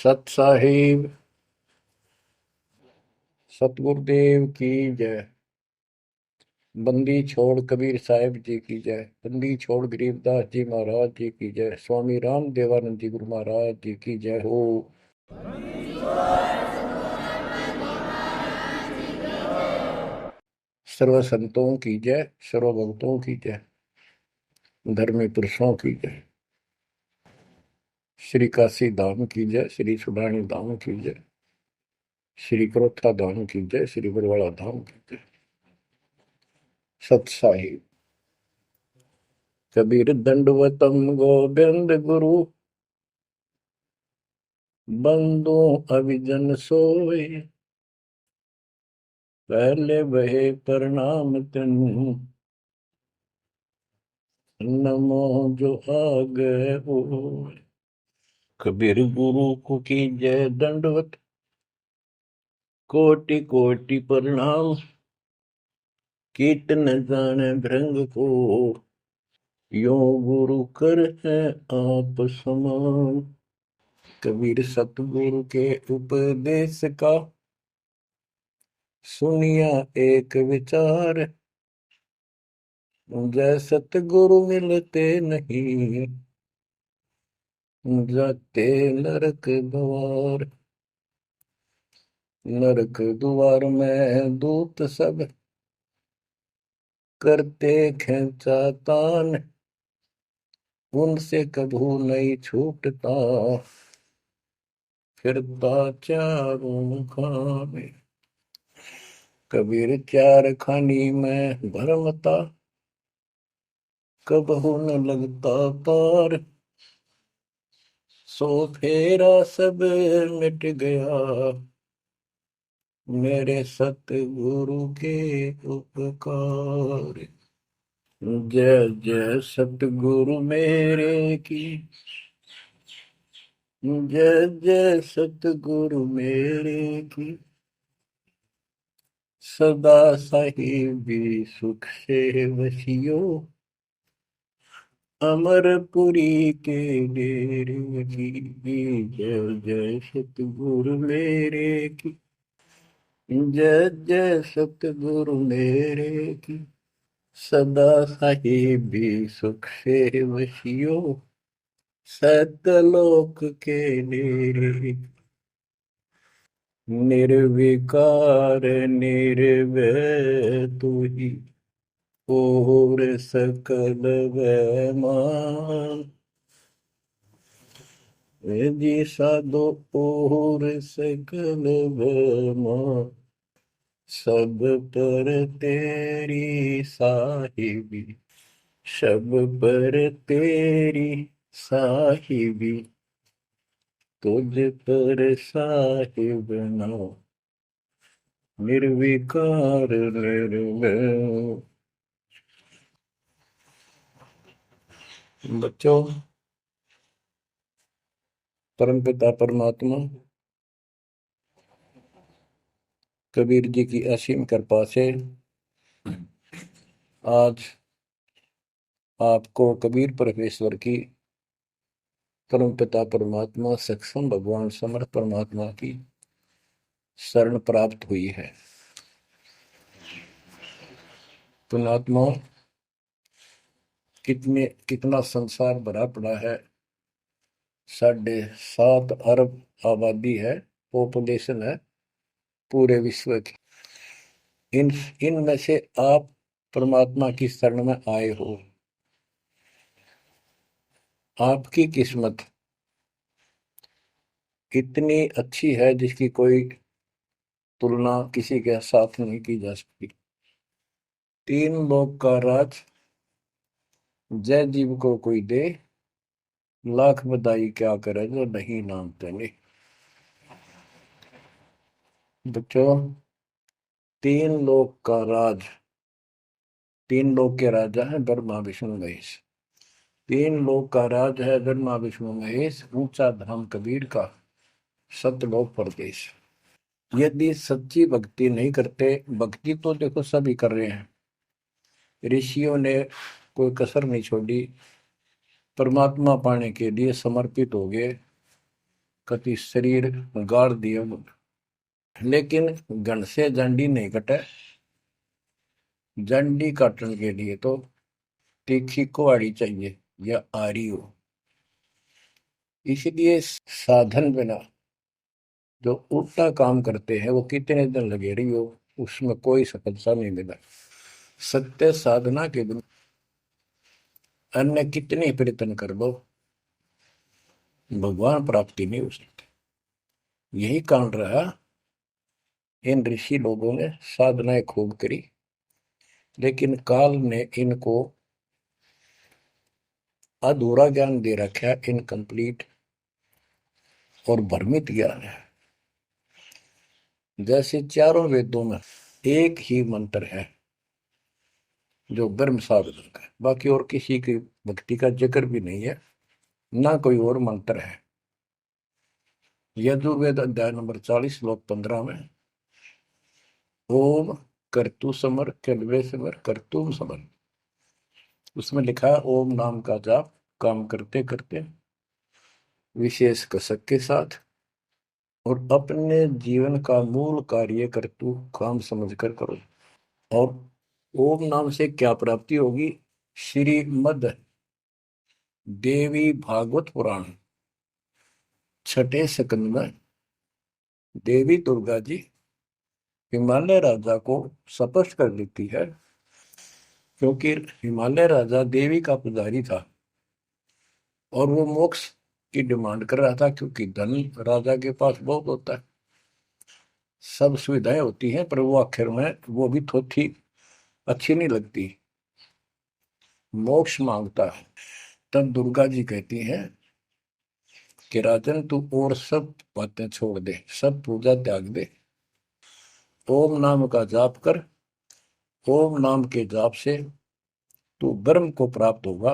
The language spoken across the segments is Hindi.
सत साहिब सतगुरुदेव की जय। बंदी छोड़ कबीर साहिब जी की जय। बंदी छोड़ गरीबदास जी महाराज जी की जय। स्वामी राम देवानंद जी गुरु महाराज जी की जय हो। सर्व संतों की जय, सर्व भक्तों की जय, धर्मी पुरुषों की जय। श्री काशी धाम की जय, श्री सुडानी धाम की जय, श्री क्रोथा धाम की जय, श्री बरवाड़ा धाम की जय। सत साहिब कबीर दंडवतम गोविंद गुरु, बंदो अभिजन सोए, पहले बहे प्रणाम तिन, नमो जो आगे हो। कबीर गुरु को की जय दंडवत, कोटि कोटि प्रणाम, कीर्तन जाने भृंग को, यो गुरु कर है आप समान। कबीर सतगुरु के उपदेश का, सुनिया एक विचार, जय सतगुरु मिलते नहीं, जाते नरक द्वार। नरक द्वार में दूत सब, करते खेचा तान, उनसे कभू नहीं छूटता, फिरता चारों खाने। कबीर चार खानी में भरमता, कबहू न लगता पार, सो फेरा सब मिट गया, मेरे सतगुरु के उपकार। जय जय सतगुरु मेरे की, जय जय सतगुरु मेरे की, सदा साहिबी सुख से वसियो, अमरपुरी के डेरे की। जय जय सतगुरु मेरे की, जय जय सतगुरु मेरे की, सदा साहिबी सुख से वसियो, सतलोक के डेरे। निर्विकार निर्भय तू ही, और सकल वैमान। जी साधो और सकल वैमान, सब पर तेरी साहिबी, सब पर तेरी साहिबी, तुझ पर साहिब ना, निर्विकार निर्भय। बच्चों, परमपिता परमात्मा कबीर जी की असीम कृपा से आज आपको कबीर परमेश्वर की, परमपिता परमात्मा सक्षम भगवान समर्थ परमात्मा की शरण प्राप्त हुई है। पुण्यात्मा, कितना संसार भरा पड़ा है। 7.5 अरब आबादी है, पॉपुलेशन है पूरे विश्व की। इन इनमें से आप परमात्मा की शरण में आए हो। आपकी किस्मत इतनी अच्छी है जिसकी कोई तुलना किसी के साथ नहीं की जा सकती। 3 लोक का राज जय जीव को कोई दे, लाख बधाई क्या करे जो नहीं नाम तेने। बच्चों, 3 लोक का राज, 3 लोक के राजा है ब्रह्मा विष्णु महेश। 3 लोक का राज है ब्रह्मा विष्णु महेश, ऊंचा धाम कबीर का, सतलोक परदेश। यदि सच्ची भक्ति नहीं करते, भक्ति तो देखो सभी कर रहे हैं, ऋषियों ने कोई कसर नहीं छोड़ी, परमात्मा पाने के लिए समर्पित हो गए। कति शरीर गाड़ दिए, लेकिन घन से जंडी नहीं कटे। जंडी काटने के लिए तो तीखी कुहाड़ी चाहिए या आरी हो। इसलिए साधन बिना जो उल्टा काम करते हैं वो कितने दिन लगे रही हो, उसमें कोई सफलता नहीं मिला। सत्य साधना के बिना अन्य कितने प्रयत्न कर लो, भगवान प्राप्ति नहीं हो सकती। यही कारण रहा, इन ऋषि लोगों ने साधनाएं खूब करी, लेकिन काल ने इनको अधूरा ज्ञान दे रखा है, इनकम्प्लीट और भ्रमित ज्ञान है। जैसे चारों वेदों में एक ही मंत्र है जो ब्रह्म साधन का है, बाकी और किसी की भक्ति का जिक्र भी नहीं है, ना कोई और मंत्र है। यजुर्वेद अध्याय नंबर 40 श्लोक 15 में ओम कर्तु समर कल्वे समर कर्तुम समर, उसमें लिखा है ओम नाम का जाप काम करते करते विशेष कसक के साथ और अपने जीवन का मूल कार्य कर्तु काम समझकर करो। और ओम नाम से क्या प्राप्ति होगी? श्रीमद देवी भागवत पुराण छठे स्कंद में देवी दुर्गा जी हिमालय राजा को स्पष्ट कर देती है, क्योंकि हिमालय राजा देवी का पुजारी था और वो मोक्ष की डिमांड कर रहा था, क्योंकि धन राजा के पास बहुत होता है, सब सुविधाएं होती हैं, पर वो आखिर में वो भी थोड़ी अच्छी नहीं लगती, मोक्ष मांगता है। तब दुर्गा जी कहती हैं कि राजन तू और सब बातें छोड़ दे, सब पूजा त्याग दे, ओम नाम का जाप कर। ओम नाम के जाप से तू ब्रह्म को प्राप्त होगा,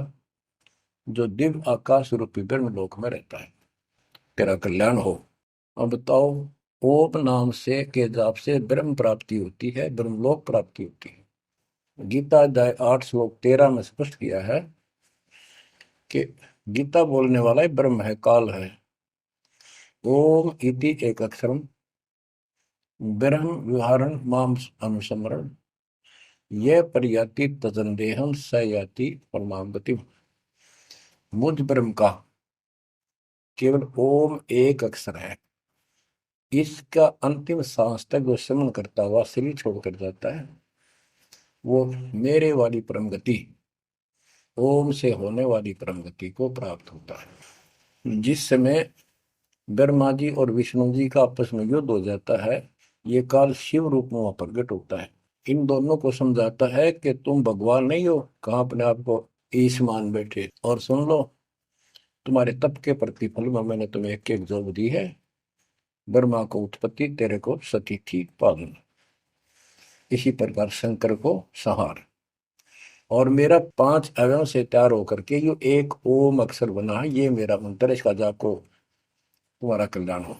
जो दिव्य आकाश रूपी ब्रह्म लोक में रहता है, तेरा कल्याण हो। अब बताओ, ओम नाम से के जाप से ब्रह्म प्राप्ति होती है, ब्रह्मलोक प्राप्ति होती है। गीता अध्याय 8 श्लोक 13 में स्पष्ट किया है कि गीता बोलने वाला ही ब्रह्म है, काल है। ओम इति एक अक्षरम ब्रह्म विहारण माम अनुसमरण ये पर्याति तजंदेहम स याति परमागति। मुझ ब्रह्म का केवल ओम एक अक्षर है, इसका अंतिम सांस तक जो श्रवण करता हुआ शरीर छोड़कर जाता है, वो मेरे वाली परम गति, ओम से होने वाली परम गति को प्राप्त होता है। जिस समय ब्रह्मा जी और विष्णु जी का आपस में युद्ध हो जाता है, ये काल शिव रूप में वहां प्रकट होता है, इन दोनों को समझाता है कि तुम भगवान नहीं हो, कहाँ अपने आप को ईश मान बैठे, और सुन लो, तुम्हारे तप के प्रतिफल में मैंने तुम्हें एक एक जॉब दी है, ब्रह्मा को उत्पत्ति, तेरे को सती थी पालन, इसी प्रकार शंकर को संहार, और मेरा 5 अवयव से तैयार होकर के ये एक ओम अक्षर बना है, ये मेरा मंत्र, इसका जाप को तुम्हारा कल्याण हो।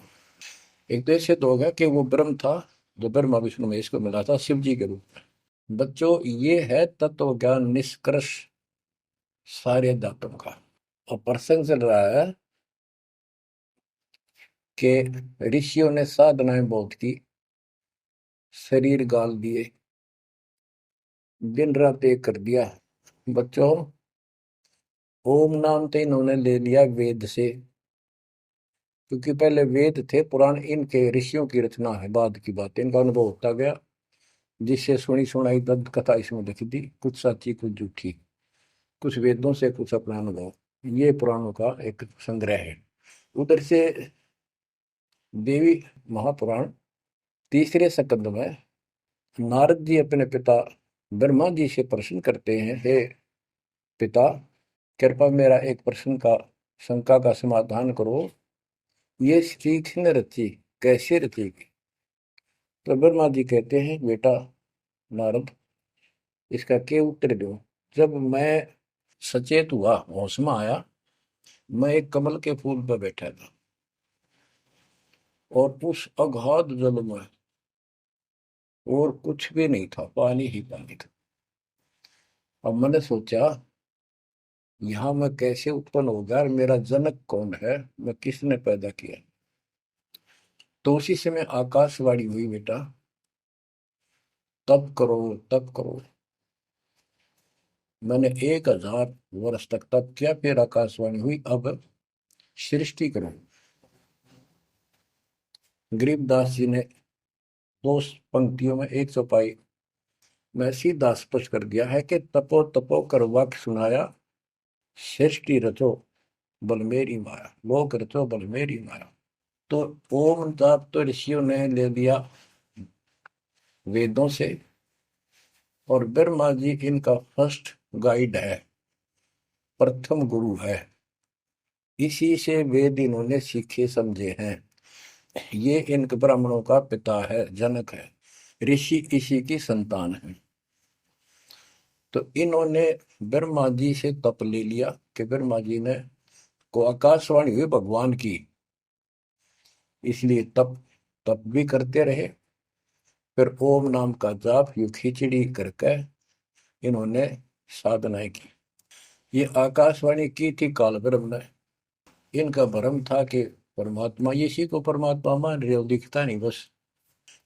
एक तो ऐसे तो होगा कि वो ब्रह्म था जो ब्रह्मा विष्णु महेश को मिला था शिव जी के रूप में। बच्चों, ये है तत्व ज्ञान निष्कर्ष सारे अध्यात्म का। और प्रसंग चल रहा है कि ऋषियों ने साधनाएं बहुत की, शरीर गाल दिए, दिन रात एक कर दिया। बच्चों, ओम नाम तो इन्होंने ले लिया वेद से, क्योंकि पहले वेद थे पुराण, इनके ऋषियों की रचना है, बाद की बात, इनका अनुभव होता गया, जिससे सुनी सुनाई दंत कथा इसमें लिखी थी, कुछ सच्ची कुछ झूठी, कुछ वेदों से कुछ अपना अनुभव, ये पुराणों का एक संग्रह है। उधर से देवी महापुराण तीसरे स्कंद में नारद जी अपने पिता ब्रह्मा जी से प्रश्न करते हैं, हे पिता, कृपा मेरा एक प्रश्न का शंका का समाधान करो, ये सृष्टि किसने रची, कैसे रचेगी? तो ब्रह्मा जी कहते हैं, बेटा नारद, इसका क्या उत्तर दो? जब मैं सचेत हुआ, होश में आया, मैं एक कमल के फूल पर बैठा था और उस अगाध जल में और कुछ भी नहीं था, पानी ही पानी था। अब मैंने सोचा, यहाँ मैं कैसे उत्पन्न हो गया, मेरा जनक कौन है, मैं किसने पैदा किया? तो उसी समय आकाशवाणी हुई, बेटा तप करो, तप करो। मैंने 1000 वर्ष तक तप किया, फिर आकाशवाणी हुई, अब सृष्टि करो। गरीबदास जी ने दो पंक्तियों में एक चौपाई में सीधा स्पष्ट कर दिया है कि तपो तपो कर वाक्य सुनाया, सृष्टि रचो बल मेरी माया, लोक रचो बल मेरी माया। तो ओम जाप तो ऋषियों ने ले लिया वेदों से, और ब्रह्मा जी इनका फर्स्ट गाइड है, प्रथम गुरु है। इसी से वेद इन्होंने सीखे समझे हैं। ये इन ब्राह्मणों का पिता है, जनक है, ऋषि इसी की संतान है। तो इन्होंने ब्रह्मा जी से तप ले लिया कि ब्रह्मा जी ने को आकाशवाणी हुई भगवान की, इसलिए तप तप भी करते रहे। फिर ओम नाम का जाप यू खिचड़ी करके इन्होंने साधनाएं की। ये आकाशवाणी की थी काल ब्रह्म ने। इनका भ्रम था कि परमात्मा, इसी को परमात्मा मान रहे हो, दिखता नहीं बस।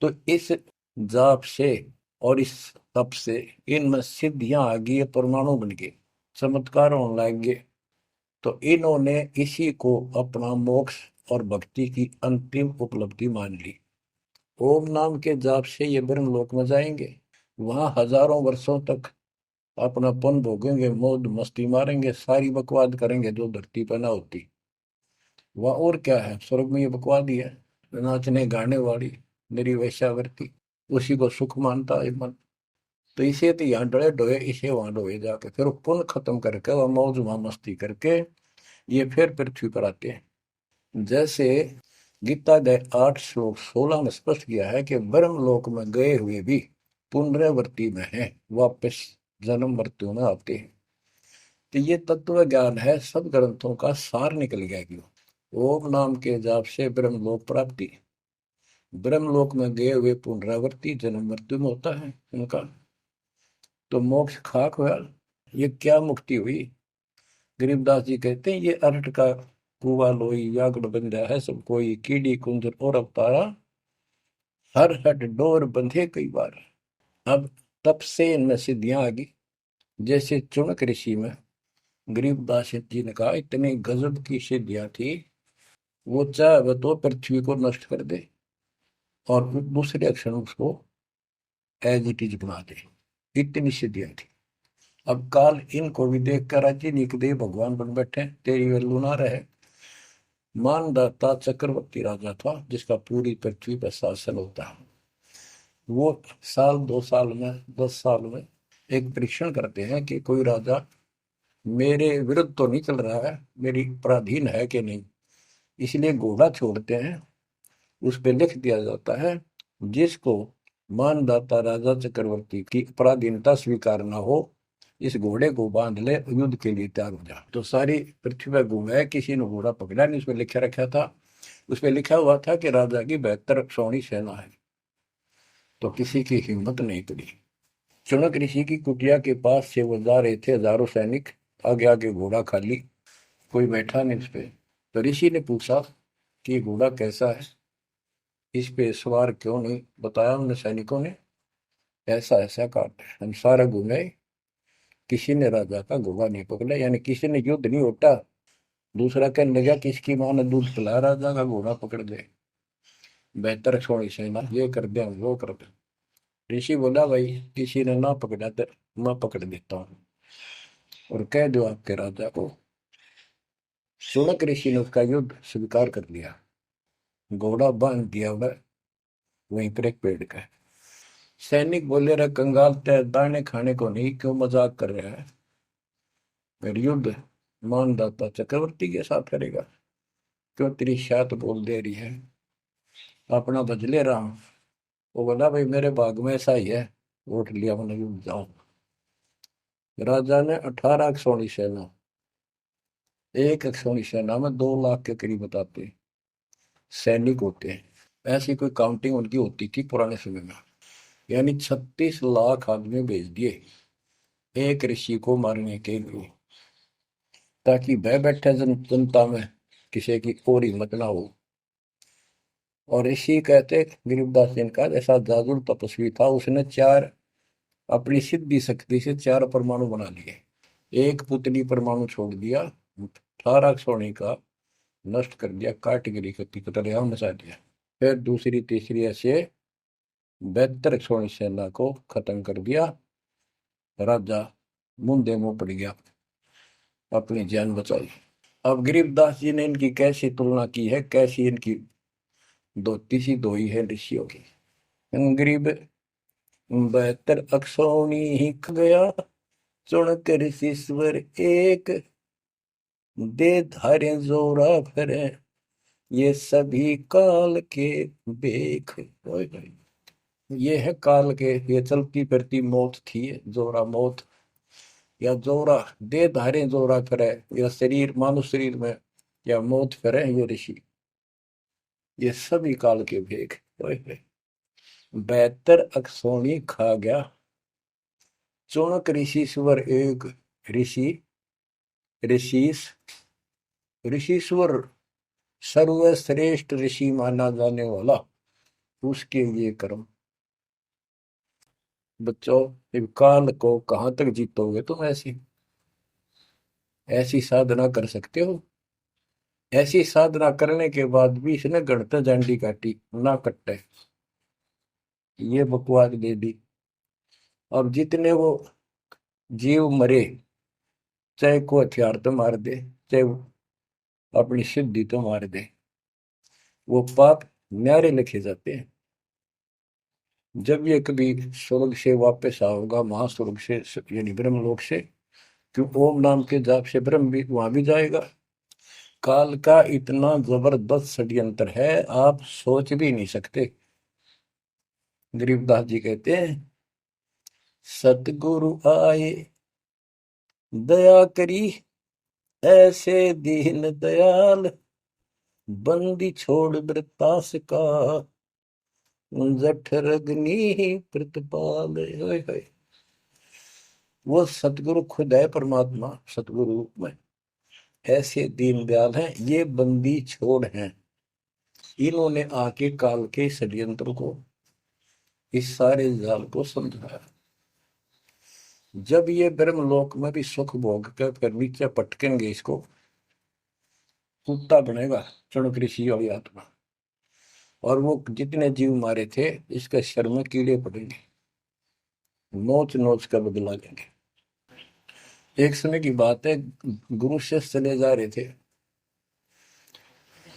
तो इस जाप से और इस तप से इनमें सिद्धियां आ गई, परमाणु बन गए, चमत्कार होने लग गए। तो इन्होंने इसी को अपना मोक्ष और भक्ति की अंतिम उपलब्धि मान ली। ओम नाम के जाप से ये ब्रह्म लोक में जाएंगे, वहां हजारों वर्षों तक अपना पन भोगेंगे, मौज मस्ती मारेंगे, सारी बकवाद करेंगे जो धरती पर ना होती। वह और क्या है, स्वर्ग में ये बकवाद ही है, नाचने गाने वाली मेरी वैश्यावृत्ति, उसी को सुख मानता है मन। तो इसे तो यहाँ डले डोए, इसे वहां डोए जाके, फिर वो पुण्य खत्म करके वह मौज वहां मस्ती करके ये फिर पृथ्वी पर आते हैं। जैसे गीता अध्याय 8 श्लोक 16 में स्पष्ट किया है कि ब्रह्म लोक में गए हुए भी पुनरावृत्ति में है, वापस जन्म मृत्यु में आते हैं। तो ये तत्व ज्ञान है, सब ग्रंथों का सार निकल गया क्यों। ओम नाम के जाप से ब्रह्मलोक प्राप्ति, ब्रह्मलोक में गए हुए पुनरावृत्ति जन्म मृत्यु में होता है उनका। तो मोक्ष खाक हुआ, ये क्या मुक्ति हुई। गरीबदास जी कहते हैं ये अरट का कुआ लोई व्याकुल बंधा है सब कोई, कीड़ी कुंजर और अवतारा, हर हट डोर बंधे कई बार। अब तब से इनमें सिद्धियां आ गई। जैसे चुनक ऋषि में गरीबदास जी ने कहा इतनी गजब की सिद्धियां थी, वो चाहे वह तो पृथ्वी को नष्ट कर दे और दूसरे क्षण उसको एज इट इज बना दे, इतनी सिद्धियां थी। अब काल इनको भी देख कर राजी निकदेव भगवान बन बैठे, तेरी वैल्यू ना रहे। मानदाता चक्रवर्ती राजा था जिसका पूरी पृथ्वी पर शासन होता है। वो साल 2 साल में 10 साल में एक परीक्षण करते हैं कि कोई राजा मेरे विरुद्ध तो नहीं चल रहा है, मेरी पराधीन है कि नहीं। इसलिए घोड़ा छोड़ते हैं, उस पर लिख दिया जाता है जिसको मानदाता राजा चक्रवर्ती की पराधीनता स्वीकार न हो, इस घोड़े को बांध ले, युद्ध के लिए तैयार हो जा। तो सारी पृथ्वी पर घूमे, किसी ने घोड़ा पकड़ा नहीं, उसमें लिखा रखा था, उसमें लिखा हुआ था कि राजा की 72 सौणी सेना है। तो किसी की हिम्मत नहीं पड़ी। चुनक ऋषि की कुटिया के पास से वो जा रहे थे, हजारों सैनिक, आगे आगे घोड़ा खाली, कोई बैठा नहीं उस पे। तो ऋषि ने पूछा कि ये घोड़ा कैसा है, इस पे सवार क्यों नहीं। बताया उन सैनिकों ने, ऐसा ऐसा काट हम सारा घूमे, किसी ने राजा का घोड़ा नहीं पकड़ा, यानी किसी ने युद्ध नहीं उठा। दूसरा कहने लगा किसकी माँ ने दूध पिलाया, राजा का घोड़ा पकड़ दे, बेहतर छोड़ी सेना, ये कर दे वो कर दे। ऋषि बोला भाई किसी ने ना पकड़ा तो मैं पकड़ देता हूँ, और कह दो आपके राजा को। शुनक ऋषि ने उसका युद्ध स्वीकार कर लिया, घोड़ा बांध दिया वह वहीं पर एक पेड़ का। सैनिक बोले रहे कंगाल तय दाने खाने को नहीं, क्यों मजाक कर रहा है, फिर युद्ध मानदाता चक्रवर्ती के साथ करेगा, क्यों तेरी शात बोल दे रही है, अपना बजले राम। वो बोला भाई मेरे भाग में ऐसा ही है, वोट लिया मैंने युद्ध जाऊं। राजा ने 18 अक्षौणी सेना, एक अक्षौणी सेना में 2 लाख के करीब बताते सैनिक होते हैं, ऐसी कोई काउंटिंग उनकी होती थी पुराने समय में। यानी 36 लाख आदमी भेज दिए एक ऋषि को मारने के लिए, ताकि भय बैठे जनता में किसी की और हिम्मत ना हो। और ऋषि कहते गरीबदास जी का जैसा जादू तपस्वी था, उसने चार अपनी सिद्धि शक्ति से चार परमाणु बना लिए। एक पुतली परमाणु छोड़ दिया, 18 सोने का नष्ट कर दिया, काटगिरी की कतलेआम मचा दिया। फिर दूसरी तीसरी ऐसे 72 सोनी सेना को खत्म कर दिया। राजा मुंदे मुंह पड़ गया, अपनी जान बचाई। अब गरीबदास जी ने इनकी कैसी तुलना की है, कैसी इनकी धोती सी धोई है ऋषियों की। गरीब 72 अक्षौणी ही ख गया, चुन कर शीश्वर एक, दे धारे जोरा फिरे, ये सभी काल के बेख। ये है काल के, ये चलती फिरती मौत थी, जोरा मौत, या जोरा दे धारे जोरा फिरे, या शरीर मानव शरीर में या मौत फिरे, ये ऋषि, ये सभी काल के भेख। 72 अक्षौणी खा गया, चौणक ऋषिश्वर एक। ऋषि ऋषिस ऋषिश्वर सर्वश्रेष्ठ ऋषि माना जाने वाला, उसके ये कर्म। बच्चों, काल को कहां तक जीतोगे तुम? ऐसी ऐसी साधना कर सकते हो? ऐसी साधना करने के बाद भी इसने गणत झंडी काटी ना कट्टे, ये बकवास दे दी। अब जितने वो जीव मरे, चाहे को हथियार तो मार दे, चाहे अपनी सिद्धि तो मार दे, वो पाप न्यारे लिखे जाते हैं। जब ये कभी स्वर्ग से वापस आओगा, महास्वर्ग से यानी ब्रह्मलोक से, क्यों ओम नाम के जाप से ब्रह्म भी वहां भी जाएगा। काल का इतना जबरदस्त षड्यंत्र है, आप सोच भी नहीं सकते। गरीबदास जी कहते हैं, सतगुरु आए दया करी, ऐसे दीन दयाल, बंदी छोड़ वृतास का, जठर अग्नि प्रतिपाल। वो सतगुरु खुद है, परमात्मा सतगुरु रूप में, ऐसे दीन दयाल हैं, ये बंदी छोड़ हैं। इन्होंने आके काल के षड्यंत्र को, इस सारे जाल को समझाया। जब ये ब्रह्मलोक में भी सुख भोग कर फिर नीचे पटकेंगे, इसको कुत्ता बनेगा चणक ऋषि वाली आत्मा, और वो जितने जीव मारे थे इसके शर में कीड़े पड़ेंगे, नोच नोच कर बदला लेंगे। एक समय की बात है, गुरु से चले जा रहे थे,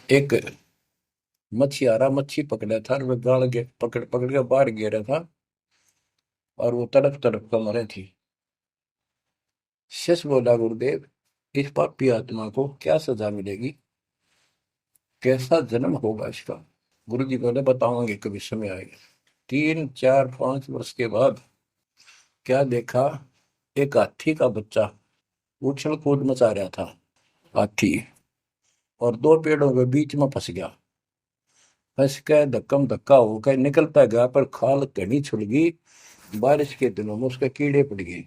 एक मछियारा मच्छी पकड़ा था, और वह गाड़ के पकड़ पकड़ के बाहर गिरा था, और वो तड़प तड़प कर मरे थी। शिष्य बोला, गुरुदेव इस पापी आत्मा को क्या सजा मिलेगी, कैसा जन्म होगा इसका? गुरु जी बोले, बताओगे कभी समय आएगा। 3 4 5 वर्ष के बाद क्या देखा, एक हाथी का बच्चा उछल कूद मचा रहा था, हाथी, और दो पेड़ों के बीच में फंस गया। फंस के धक्कम धक्का होकर निकलता गया, पर खाल घनी छुड़ गई, बारिश के दिनों में उसके कीड़े पड़ गए,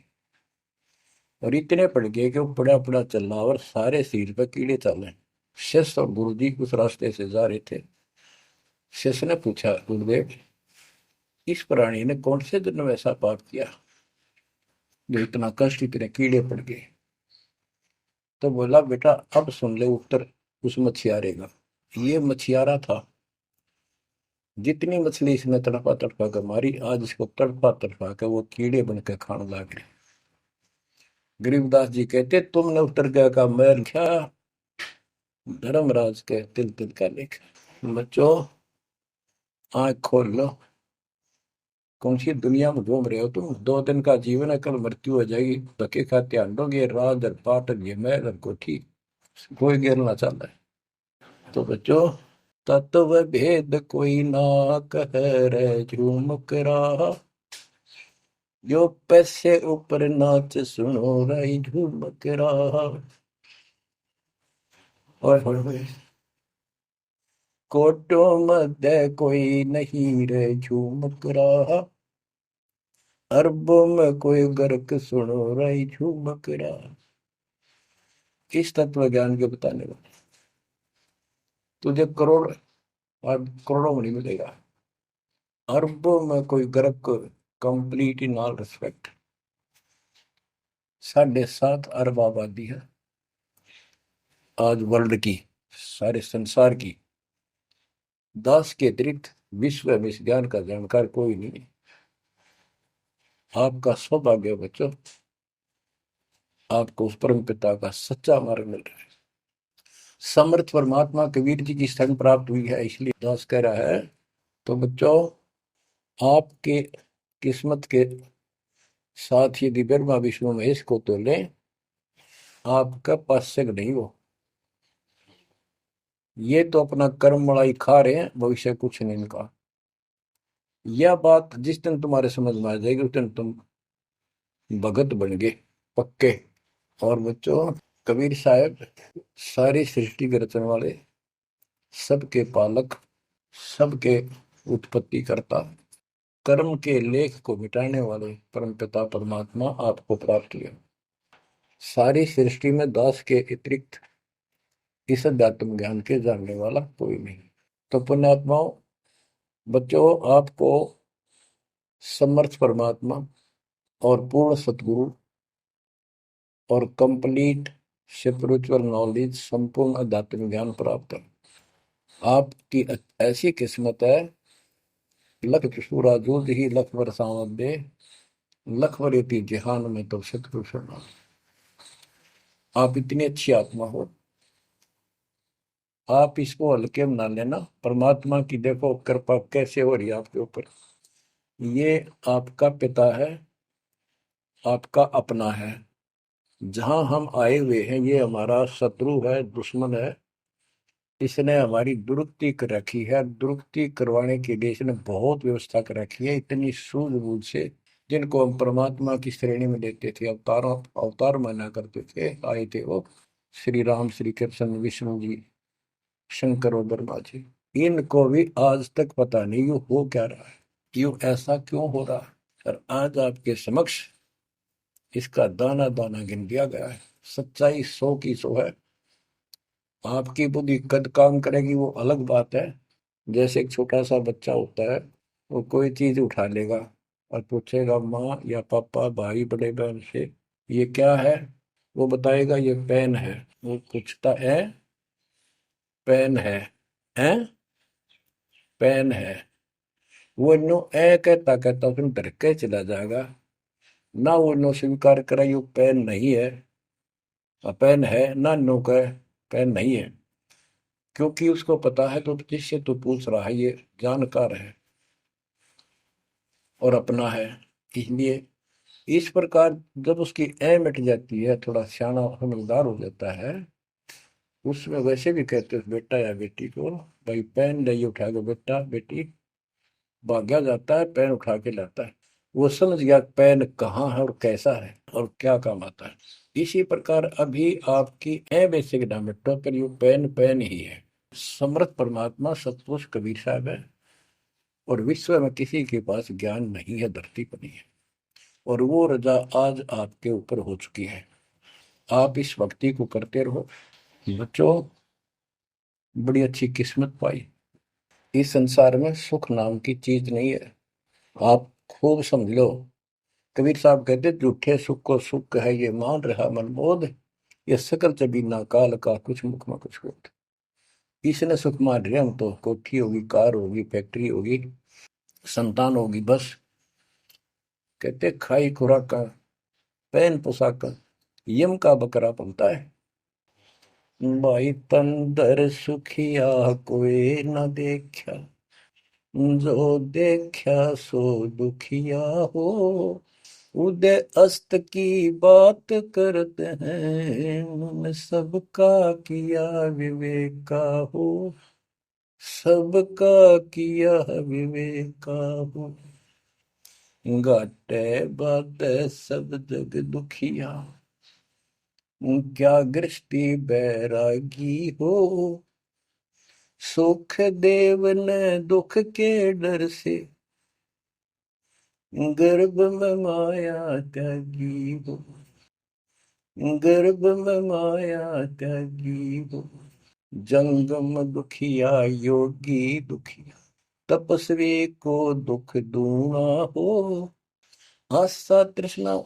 और इतने पड़ गए कि वो पड़ा पड़ा चल रहा, और सारे शरीर पर कीड़े चले। शिष्य और गुरु जी उस रास्ते से जा रहे थे। शिष्य ने पूछा, गुरुदेव इस प्राणी ने कौन से जन्म ऐसा पाप किया जो इतना कष्ट, इतने कीड़े पड़ गए? तो बोला, बेटा अब सुन ले उत्तर उस मछियारे का। ये मछियारा था, जितनी मछली इसने तड़पा तड़पा कर मारी, आज इसको तड़पा तड़पा कर वो कीड़े बनकर खाने लग गए। गरीबदास जी कहते, तुमने उत्तर का मैल क्या, धर्मराज के तिल तिल का लेख। बच्चों, आंख खोल लो, कौन सी दुनिया में घूम रहे हो तुम? 2 दिन का जीवन है, कल मृत्यु हो जाएगी, धक्के खाते आंडोगे, राज और पाट और ये महल और कोठी, कोई गिरना चाहता है। तो बच्चों, तत्व भेद कोई ना कह रहे झूमक रहा, जो पैसे ऊपर नाच सुनो रही झूमक रहा। और कोटो मध्य कोई नहीं रे झूमक रहा, अरबों में कोई गर्क सुनो रही झूमक रहा। इस तत्व ज्ञान के बताने वाले तुझे करोड़ और करोड़ों में नहीं मिलेगा, अरबों में कोई ग्रह को, कंप्लीट इन ऑल रिस्पेक्ट। 7.5 अरब आबादी है आज वर्ल्ड की, सारे संसार की। 10 के अतिरिक्त विश्व में इस ज्ञान का जानकार कोई नहीं है। आपका सौभाग्य है बच्चों, आपको उस परम पिता का सच्चा मार्ग मिल रहा है। समर्थ परमात्मा कबीर जी की शरण प्राप्त हुई है, इसलिए दास कह रहा है। तो बच्चों, आपके किस्मत के साथ यदि ब्रह्मा विष्णु महेश को तो लें, आपका पास्यक नहीं हो। ये तो अपना कर्म मलाई खा रहे हैं, भविष्य कुछ नहीं इनका। यह बात जिस दिन तुम्हारे समझ में आ जाएगी, उस दिन तुम भगत बन गए पक्के। और बच्चों, कबीर साहब सारी सृष्टि के रचने वाले, सबके पालक, सबके उत्पत्ति करता, कर्म के लेख को मिटाने वाले परम पिता परमात्मा आपको प्राप्त हुए। सारी सृष्टि में दास के अतिरिक्त इस अध्यात्म ज्ञान के जानने वाला कोई नहीं। तो पुण्यात्माओं, बच्चों, आपको समर्थ परमात्मा और पूर्ण सतगुरु और कंप्लीट स्पिरिचुअल नॉलेज, संपूर्ण अध्यात्म ज्ञान प्राप्त है। आपकी ऐसी किस्मत है, लख चुसूरा जूझ ही लख बरसावत दे, लख वरेती जिहान में तो सतपुरुष। आप इतनी अच्छी आत्मा हो, आप इसको हल्के में ना लेना। परमात्मा की देखो कृपा कैसे हो रही है आपके ऊपर। ये आपका पिता है, आपका अपना है। जहां हम आए हुए हैं, ये हमारा शत्रु है, दुश्मन है। इसने हमारी दुरुक्ति कर रखी है, दुरुक्ति करवाने के लिए इसने बहुत व्यवस्था कर रखी है, इतनी सूझबूझ से। जिनको हम परमात्मा की श्रेणी में लेते थे, अवतारों अवतार माना करते थे, आए थे वो श्री राम, श्री कृष्ण, विष्णु जी, शंकर और ब्रह्मा जी। इनको भी आज तक पता नहीं यू हो क्या रहा है, क्यों ऐसा क्यों हो रहा है। और आज आपके समक्ष इसका दाना दाना गिन दिया गया है। सच्चाई 100 की 100 है। आपकी बुद्धि कद काम करेगी वो अलग बात है। जैसे एक छोटा सा बच्चा होता है, वो कोई चीज उठा लेगा और पूछेगा माँ या पापा, भाई, बड़े बहन से, ये क्या है। वो बताएगा ये पेन है। वो पूछता है, पेन है पेन है। वो नो ए कहता कहता उसमें डर के चला जाएगा ना। वो नो स्वीकार करे ये पेन नहीं है, पेन है ना, नो कहे पेन नहीं है। क्योंकि उसको पता है तो जिससे तो पूछ रहा है ये जानकार है और अपना है। इसलिए इस प्रकार जब उसकी ए मिट जाती है, थोड़ा सियाना समझदार हो जाता है, उसमें वैसे भी कहते हैं बेटा या बेटी को, भाई पेन नहीं उठा के बेटा बेटी, भाग्या जाता है पेन उठा के लाता है। वो समझ गया पेन कहाँ है और कैसा है और क्या काम आता है। इसी प्रकार अभी आपकी ए बेसिक ना मिटो, पर यू पेन पेन ही है। समर्थ परमात्मा सतपुरुष कबीर साहब है, और विश्व में किसी के पास ज्ञान नहीं है, धरती पर नहीं है। और वो रजा आज आपके ऊपर हो चुकी है। आप इस भक्ति को करते रहो बच्चों। बड़ी अच्छी किस्मत पाई। इस संसार में सुख नाम की चीज नहीं है, आप खूब समझ लो। कबीर साहब कहते, झूठे सुख को सुख है ये मान रहा मनमोद, ये सकल जबीना काल का कुछ मुख में कुछ होता। इसने सुख मान रहे हम तो, कोठी होगी, कार होगी, फैक्ट्री होगी, संतान होगी, बस। कहते खाई खुराक, पहन पोशाक, यम का बकरा पलता है। भाई तंदर सुखिया कोई न देखा, जो देखा सो दुखिया हो। उदय अस्त की बात करते हैं, उन सबका किया विवेका हो, सबका किया विवेका हो। घाटे बाटे सब जग दुखिया, क्या गृष्टि बैरागी हो। सुख देव ने दुख के डर से, गर्भ में माया त्यागी हो, गर्भ में माया त्यागी हो। जंगम दुखिया योगी दुखिया, तपस्वी को दुख दूना हो। आशा तृष्णा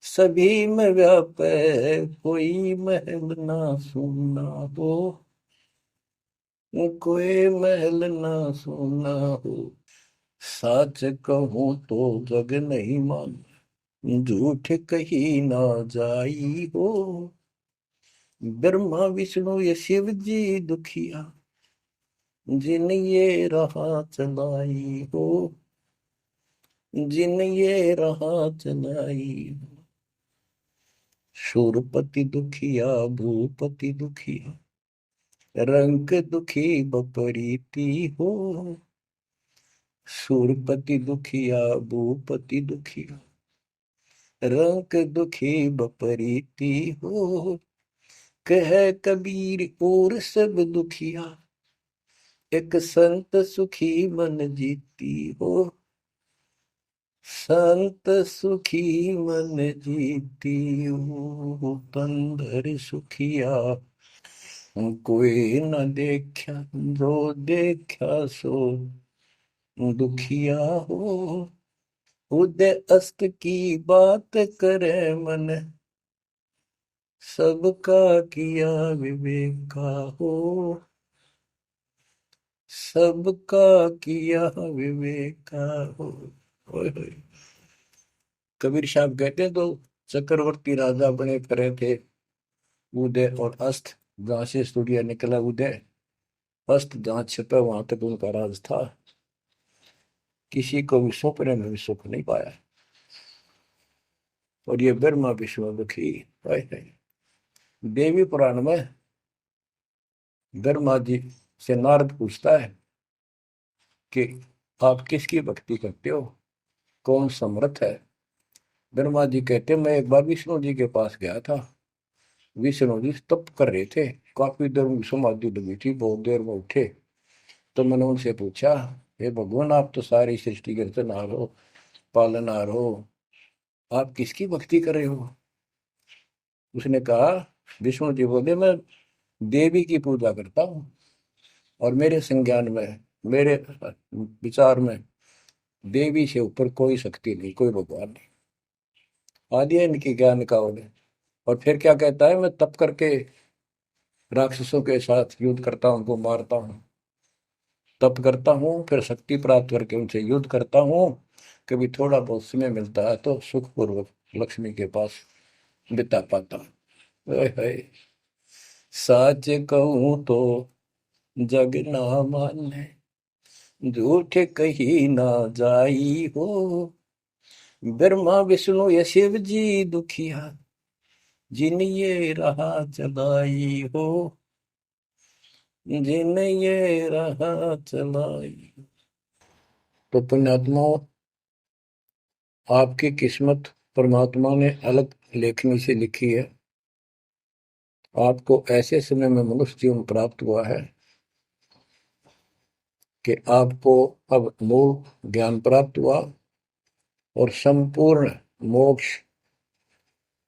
सभी में व्यापे, कोई महल ना सुना हो। कोई महल ना सुना हो। सच कहूं तो जग नहीं मान, झूठ कही ना जाई हो। ब्रह्मा विष्णु ये शिव जी दुखिया, जिन ये राह चलाई हो। जिन ये राह चलाई हो। शूरपति दुखिया भूपति दुखिया, रंग दुखी बपरीती हो। शूरपति दुखिया भूपति दुखिया, रंग दुखी बपरीती हो। कह कबीर और सब दुखिया, एक संत सुखी मन जीती हो। संत सुखी मन जीती हो। बंदर सुखिया कोई न देखा, जो देखा सो दुखिया हो। उदय अस्त की बात करे मन, सबका किया विवेका हो। सबका किया विवेका हो। ओए होए। कबीर साहब कहते हैं तो चक्रवर्ती राजा बने फिरे थे। उदय और अस्त, जहां से सूर्य निकला उदय, अस्त जहां छिपा वहां तक उनका राज था। किसी को भी सपने में भी सुख नहीं पाया। और ये ब्रह्मा विष्णु दुखी। देवी पुराण में ब्रह्मा जी से नारद पूछता है कि आप किसकी भक्ति करते हो, कौन समर्थ है। ब्रह्मा जी कहते मैं एक बार विष्णु जी के पास गया था। विष्णु जी तप कर रहे थे, काफी देर में समाधि लगी थी, बहुत देर में उठे। तो मैंने उनसे पूछा, हे भगवान आप तो सारी सृष्टि के रचनहार हो, पालनहार हो, आप किसकी भक्ति कर रहे हो। उसने कहा, विष्णु जी बोले मैं देवी की पूजा करता हूँ, और मेरे संज्ञान में, मेरे विचार में देवी से ऊपर कोई शक्ति नहीं, कोई भगवान नहीं। आदि है इनकी ज्ञान का उन्हें। और फिर क्या कहता है, मैं तप करके राक्षसों के साथ युद्ध करता हूँ, उनको मारता हूँ, तप करता हूँ, फिर शक्ति प्राप्त करके उनसे युद्ध करता हूँ। कभी थोड़ा बहुत समय मिलता है तो सुखपूर्वक लक्ष्मी के पास बिता पाता हूँ। सच कहूँ तो जग ना माने, झूठ कही ना जाई हो। ब्रह्मा विष्णु ये शिव जी दुखिया, जिन ये राह चलाई हो। जिन ये राह चलाई। तो पुण्यात्माओं, आपकी किस्मत परमात्मा ने अलग लेखनी से लिखी है। आपको ऐसे समय में मनुष्य जीवन प्राप्त हुआ है कि आपको अब मूल ज्ञान प्राप्त हुआ और संपूर्ण मोक्ष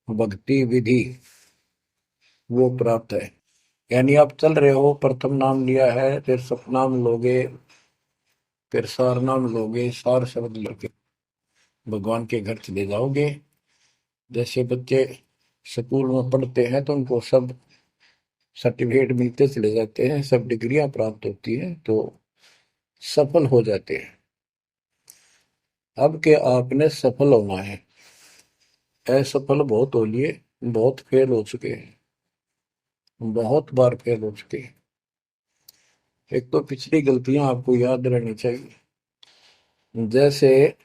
भक्ति विधि वो प्राप्त है। यानी आप चल रहे हो, प्रथम नाम लिया है, फिर सतनाम लोगे, फिर सार नाम लोगे, सार शब्द लोगे, भगवान के घर चले जाओगे। जैसे बच्चे स्कूल में पढ़ते हैं तो उनको सब सर्टिफिकेट मिलते चले जाते हैं, सब डिग्रियां प्राप्त होती हैं, तो सफल हो जाते हैं। अब के आपने सफल होना है। असफल बहुत हो लिए, बहुत फेल हो चुके हैं, बहुत बार फेल हो चुके हैं। एक तो पिछली गलतियां आपको याद रहनी चाहिए। जैसे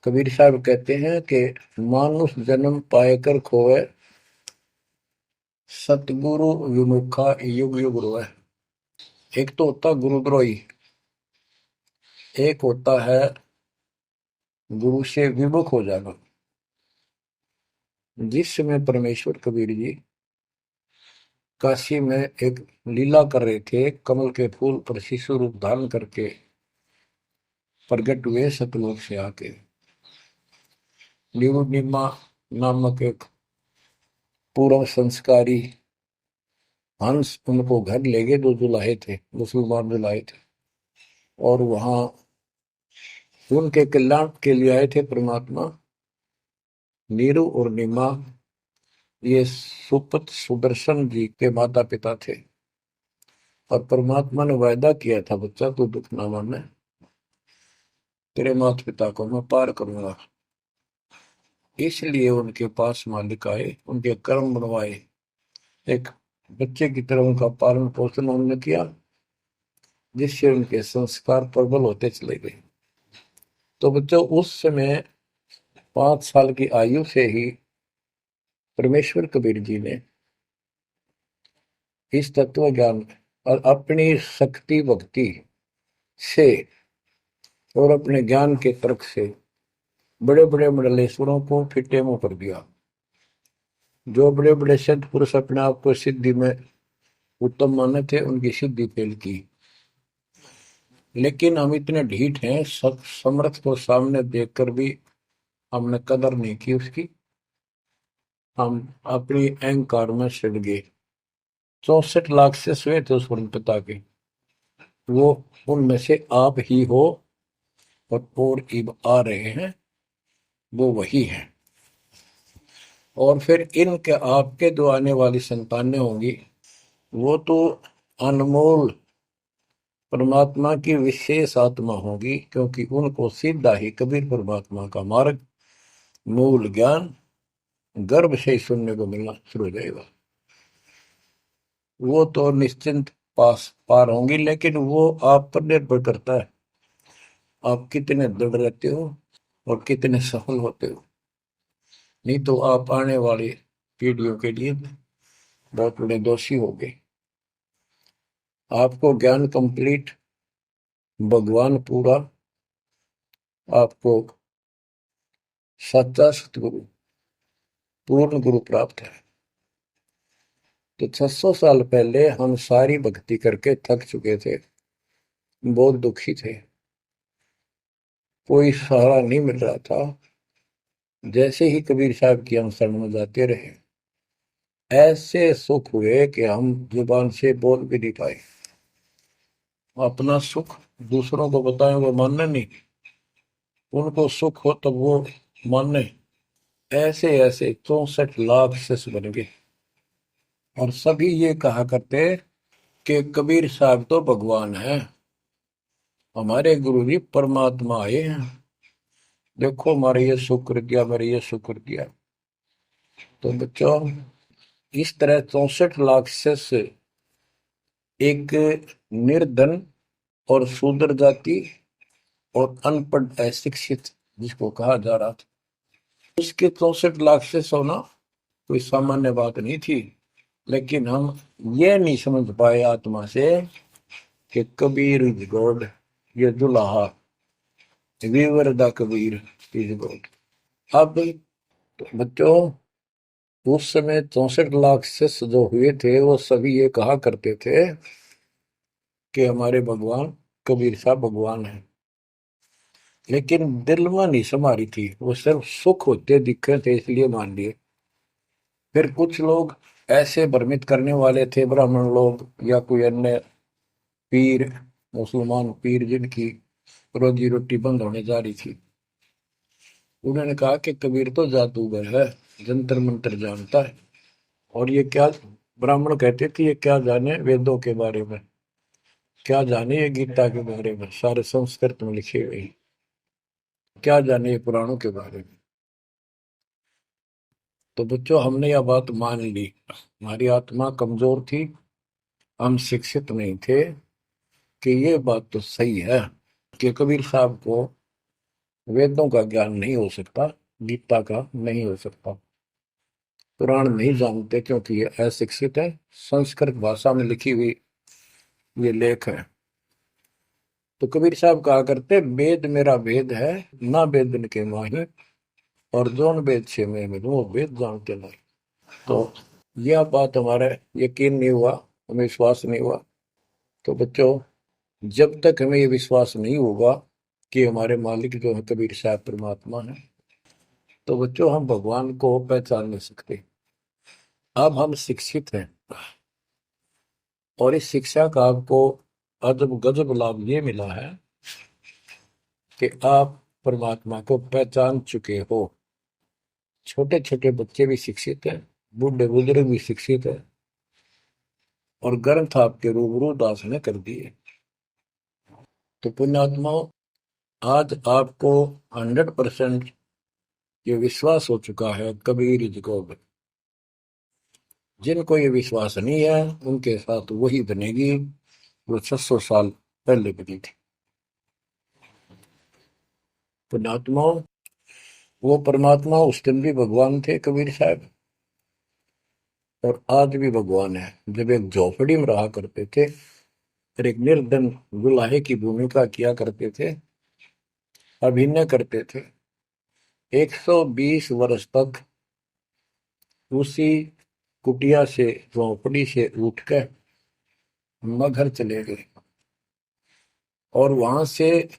कबीर साहब कहते हैं कि मानुष जन्म पाएकर खोए, सतगुरु विमुखा युग युग रोए। एक तो होता गुरुद्रोही, एक होता है गुरु से विमुख हो जाना। जिस समय परमेश्वर कबीर जी काशी में एक लीला कर रहे थे, कमल के फूल पर शिशु रूप धारण करके प्रगट हुए सतलोक से आके। निमा नामक एक पूर्व संस्कारी हंस उनको घर ले गए, जो जुलाहे थे, मुसलमान जुलाहे थे, और वहां उनके कल्याण के लिए आए थे परमात्मा। नीरू और नीमा ये सुपत सुदर्शन जी के माता पिता थे, और परमात्मा ने वायदा किया था, बच्चा तू दुख ना माने, तेरे माता पिता को मैं पार करूंगा। इसलिए उनके पास मालिक आए, उनके कर्म बनवाए, एक बच्चे की तरह उनका पालन पोषण उन्होंने किया, जिससे उनके संस्कार प्रबल होते चले गए। तो बच्चों उस समय 5 साल की आयु से ही परमेश्वर कबीर जी ने इस तत्व ज्ञान और अपनी शक्ति भक्ति से और अपने ज्ञान के तर्क से बड़े बड़े मंडलेश्वरों को फिटे मुंह कर दिया। जो बड़े बड़े सिद्ध पुरुष अपने आप को सिद्धि में उत्तम माने थे, उनकी सिद्धि फेल की। लेकिन हम इतने ढीठ हैं, सब समर्थ को सामने देखकर भी हमने कदर नहीं की उसकी। हम अपनी अहंकार में सड़ गए। 64 लाख से हुए थे उस वर्ण पिता के, वो उनमें से आप ही हो, और इब आ रहे हैं वो वही है। और फिर इनके आपके जो आने वाली संतानें होंगी, वो तो अनमोल परमात्मा की विशेष आत्मा होगी, क्योंकि उनको सीधा ही कबीर परमात्मा का मार्ग, मूल ज्ञान गर्भ से ही सुनने को मिलना शुरू हो जाएगा। वो तो निश्चिंत पास पार होंगी, लेकिन वो आप पर निर्भर करता है, आप कितने दृढ़ रहते हो और कितने सफल होते हो। नहीं तो आप आने वाली पीढ़ियों के लिए बहुत बड़े दोषी हो गए। आपको ज्ञान कंप्लीट, भगवान पूरा, आपको सच्चा सतगुरु, पूर्ण गुरु प्राप्त है। तो 600 साल पहले हम सारी भक्ति करके थक चुके थे, बहुत दुखी थे, कोई सहारा नहीं मिल रहा था। जैसे ही कबीर साहब की हम शरण में जाते रहे, ऐसे सुख हुए कि हम जुबान से बोल भी नहीं पाए। अपना सुख दूसरों को बताएं वो मानना नहीं, उनको सुख हो तब वो माने। ऐसे ऐसे 64 लाख शिष्य बन गए, और सभी ये कहा करते कि कबीर साहब तो भगवान है, हमारे गुरु जी परमात्मा आए हैं, देखो हमारे ये शुक्र किया, मेरे ये शुक्र किया। तो बच्चों इस तरह 64 लाख शिष्य एक निर्धन और शूद्र जाति और अनपढ़ अशिक्षित जिसको कहा जा रहा था, उसके 64 लाख शिष्य होना कोई सामान्य बात नहीं थी। लेकिन हम ये नहीं समझ पाए आत्मा से कि कबीर इज गॉड, ये दुल्हा weaver the Kabir is God. अब बच्चों उस समय 64 लाख शिष्य जो हुए थे, वो सभी ये कहा करते थे कि हमारे भगवान कबीर साहब भगवान है। लेकिन दिल में नहीं समा रही थी, वो सिर्फ सुख होते दिखे थे इसलिए मान लिए। फिर कुछ लोग ऐसे भ्रमित करने वाले थे, ब्राह्मण लोग या कोई अन्य पीर, मुसलमान पीर जिनकी रोजी रोटी बंद होने जा रही थी, उन्होंने कहा कि कबीर तो जादूगर है, जंतर मंत्र जानता है, और ये क्या, ब्राह्मण कहते थे ये क्या जाने वेदों के बारे में, क्या जाने ये गीता के बारे में, सारे संस्कृत में लिखे हुए, क्या जाने ये पुराणों के बारे में। तो बच्चों हमने यह बात मान ली, हमारी आत्मा कमजोर थी, हम शिक्षित नहीं थे कि ये बात तो सही है कि कबीर साहब को वेदों का ज्ञान नहीं हो सकता, गीता का नहीं हो सकता, पुराण नहीं जानते क्योंकि ये अशिक्षित है, संस्कृत भाषा में लिखी हुई ये लेख है। तो कबीर साहब कहा करते, वेद मेरा वेद है, ना वेदन के माही, और जोन वेद से मैं मिलूं वो वेद जानते नहीं। तो यह बात हमारा यकीन नहीं हुआ, हमें विश्वास नहीं हुआ। तो बच्चों जब तक हमें ये विश्वास नहीं होगा कि हमारे मालिक जो है कबीर साहब परमात्मा है, तो बच्चों हम भगवान को पहचान नहीं सकते। अब हम शिक्षित हैं, और इस शिक्षा का आपको अजब गजब लाभ ये मिला है कि आप परमात्मा को पहचान चुके हो। छोटे छोटे बच्चे भी शिक्षित हैं, बूढ़े बुजुर्ग भी शिक्षित है, और ग्रंथ आपके रूबरू दास ने कर दिए। तो पुण्यात्माओं, आज आपको 100% ये विश्वास हो चुका है कबीर जी को। जिनको ये विश्वास नहीं है उनके साथ वही बनेगी जो 600 साल पहले बनी थी। पुण्यात्माओं, वो परमात्मा उस दिन भी भगवान थे कबीर साहब, और आज भी भगवान है। जब एक झोपड़ी में रहा करते थे और एक निर्धन गुलाहे की भूमिका किया करते थे, अभिनय करते थे, 120 वर्ष तक उसी कुटिया से, झोपड़ी से उठकर मगहर चले गए, और वहां से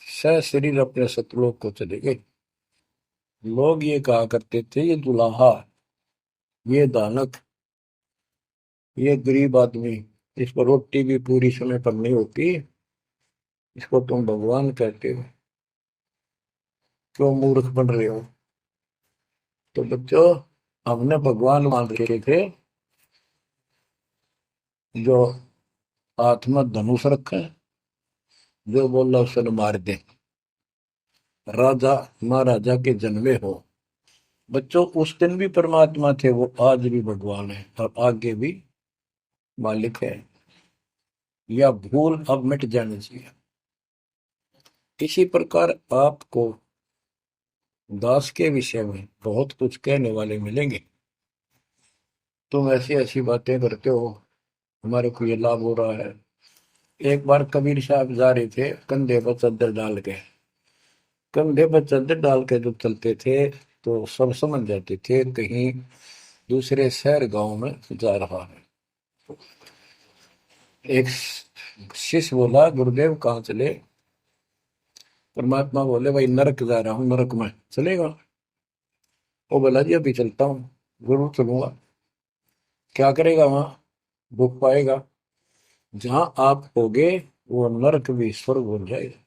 सशरीर अपने सतलोक को चले गए। लोग ये कहा करते थे, ये दुलाहा, ये दानक, ये गरीब आदमी, इस पर रोटी भी पूरी समय पर नहीं होती, इसको तुम भगवान कहते हो, क्यों मूर्ख बन रहे हो। तो बच्चों, हमने भगवान मान रखे थे जो हाथ में धनुष रखे, जो बोला उसे मार दे, राजा महाराजा के जन्मे हो। बच्चों, उस दिन भी परमात्मा थे, वो आज भी भगवान है और आगे भी मालिक है। या भूल अब मिट जानी चाहिए। इसी प्रकार आपको दास के विषय में बहुत कुछ कहने वाले मिलेंगे। तुम ऐसी ऐसी बातें करते हो, हमारे को ये लाभ हो रहा है। एक बार कबीर साहब जा रहे थे, कंधे पर चादर डाल के, कंधे पर चादर डाल के जब चलते थे तो सब समझ जाते थे कहीं दूसरे शहर गांव में जा रहा है। एक शिष्य बोला, गुरुदेव कहाँ चले। परमात्मा बोले, भाई नरक जा रहा हूँ, नरक में चलेगा। वो बोला, जी अभी चलता हूँ, जरूर चलूंगा। क्या करेगा वहां, भूख पाएगा। जहां आप होगे वो नरक भी स्वर्ग बन जाएगा।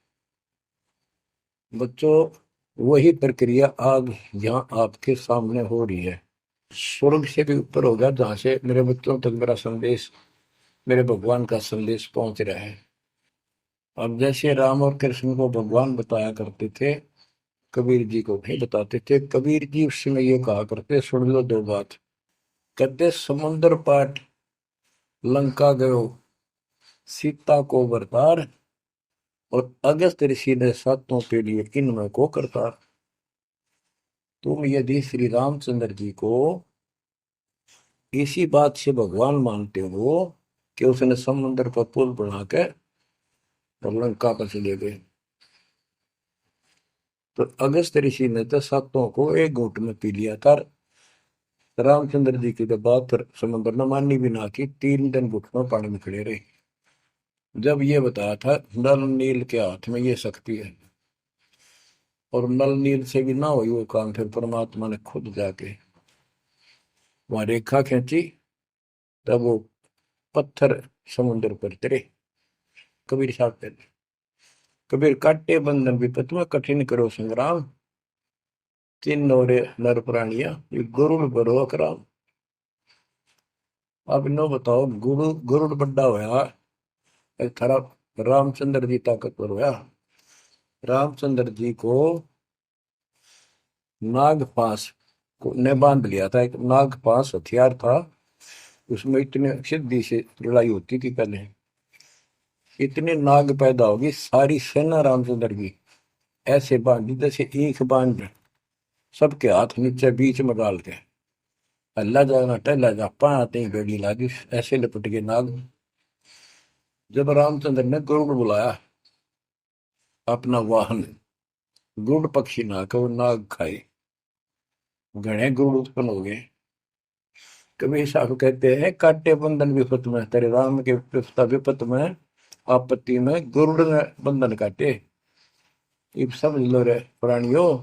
बच्चों, वही प्रक्रिया आज यहाँ आपके सामने हो रही है। स्वर्ग से भी ऊपर होगा, जहां से मेरे बच्चों तक मेरा संदेश, मेरे भगवान का संदेश पहुंच रहा है। अब जैसे राम और कृष्ण को भगवान बताया करते थे, कबीर जी को नहीं बताते थे। कबीर जी उस समय ये कहा करते, सुन लो दो बात। कहते, समुद्र पाट लंका गयो, सीता को बरतार, और अगस्त ऋषि ने सातों के लिए इनमें को करतार। तुम यदि श्री रामचंद्र जी को इसी बात से भगवान मानते हो कि उसने समुद्र पर पुल बना के और लंका पर चले गए, तो अगस्त ऋषि ने तो सातों को एक घूंट में पी लिया था। रामचंद्र जी की तो बात पर समुद्र ने मानी भी ना की, 3 दिन घुटनों पानी में खड़े रहे। जब ये बताया था नल नील के हाथ में ये शक्ति है, और नल नील से भी ना हुई वो काम, फिर परमात्मा ने खुद जाके वहां रेखा खींची, तब वो पत्थर समुद्र पर गिरे। कबीर साहब कहते, कबीर काटे बंधन विपत में, कठिन करो संग्राम, तीन नौरे नर प्राणिया, ये गरुड़ बरो अकराम। अब नो बताओ, गरुड़ बड्डा होया, थारा रामचंद्र जी ताकतवर होया। रामचंद्र जी को नागपाश ने बांध लिया था, एक नागपाश हथियार था, उसमें इतने सिद्धि से लड़ाई होती थी पहले। इतने नाग पैदा होगी, सारी सेना रामचंद्र की ऐसे बांधी जैसे एक बांध, सबके हाथ नीचे बीच में डाल के, अल्लाह जाना टहला जा पाते ही बेड़ी लागी, ऐसे लपट के नाग। जब रामचंद्र ने गरुड़ बुलाया अपना वाहन, गरुड़ पक्षी ना को नाग खाए, घने गरुड़ उत्पन्न हो गए। कबीर साहब कहते हैं, काटे बंधन विपत में, तेरे राम के विपत में, आपत्ति में गरुड़ ने बंधन काटे। ये समझ लो रे प्राणियों,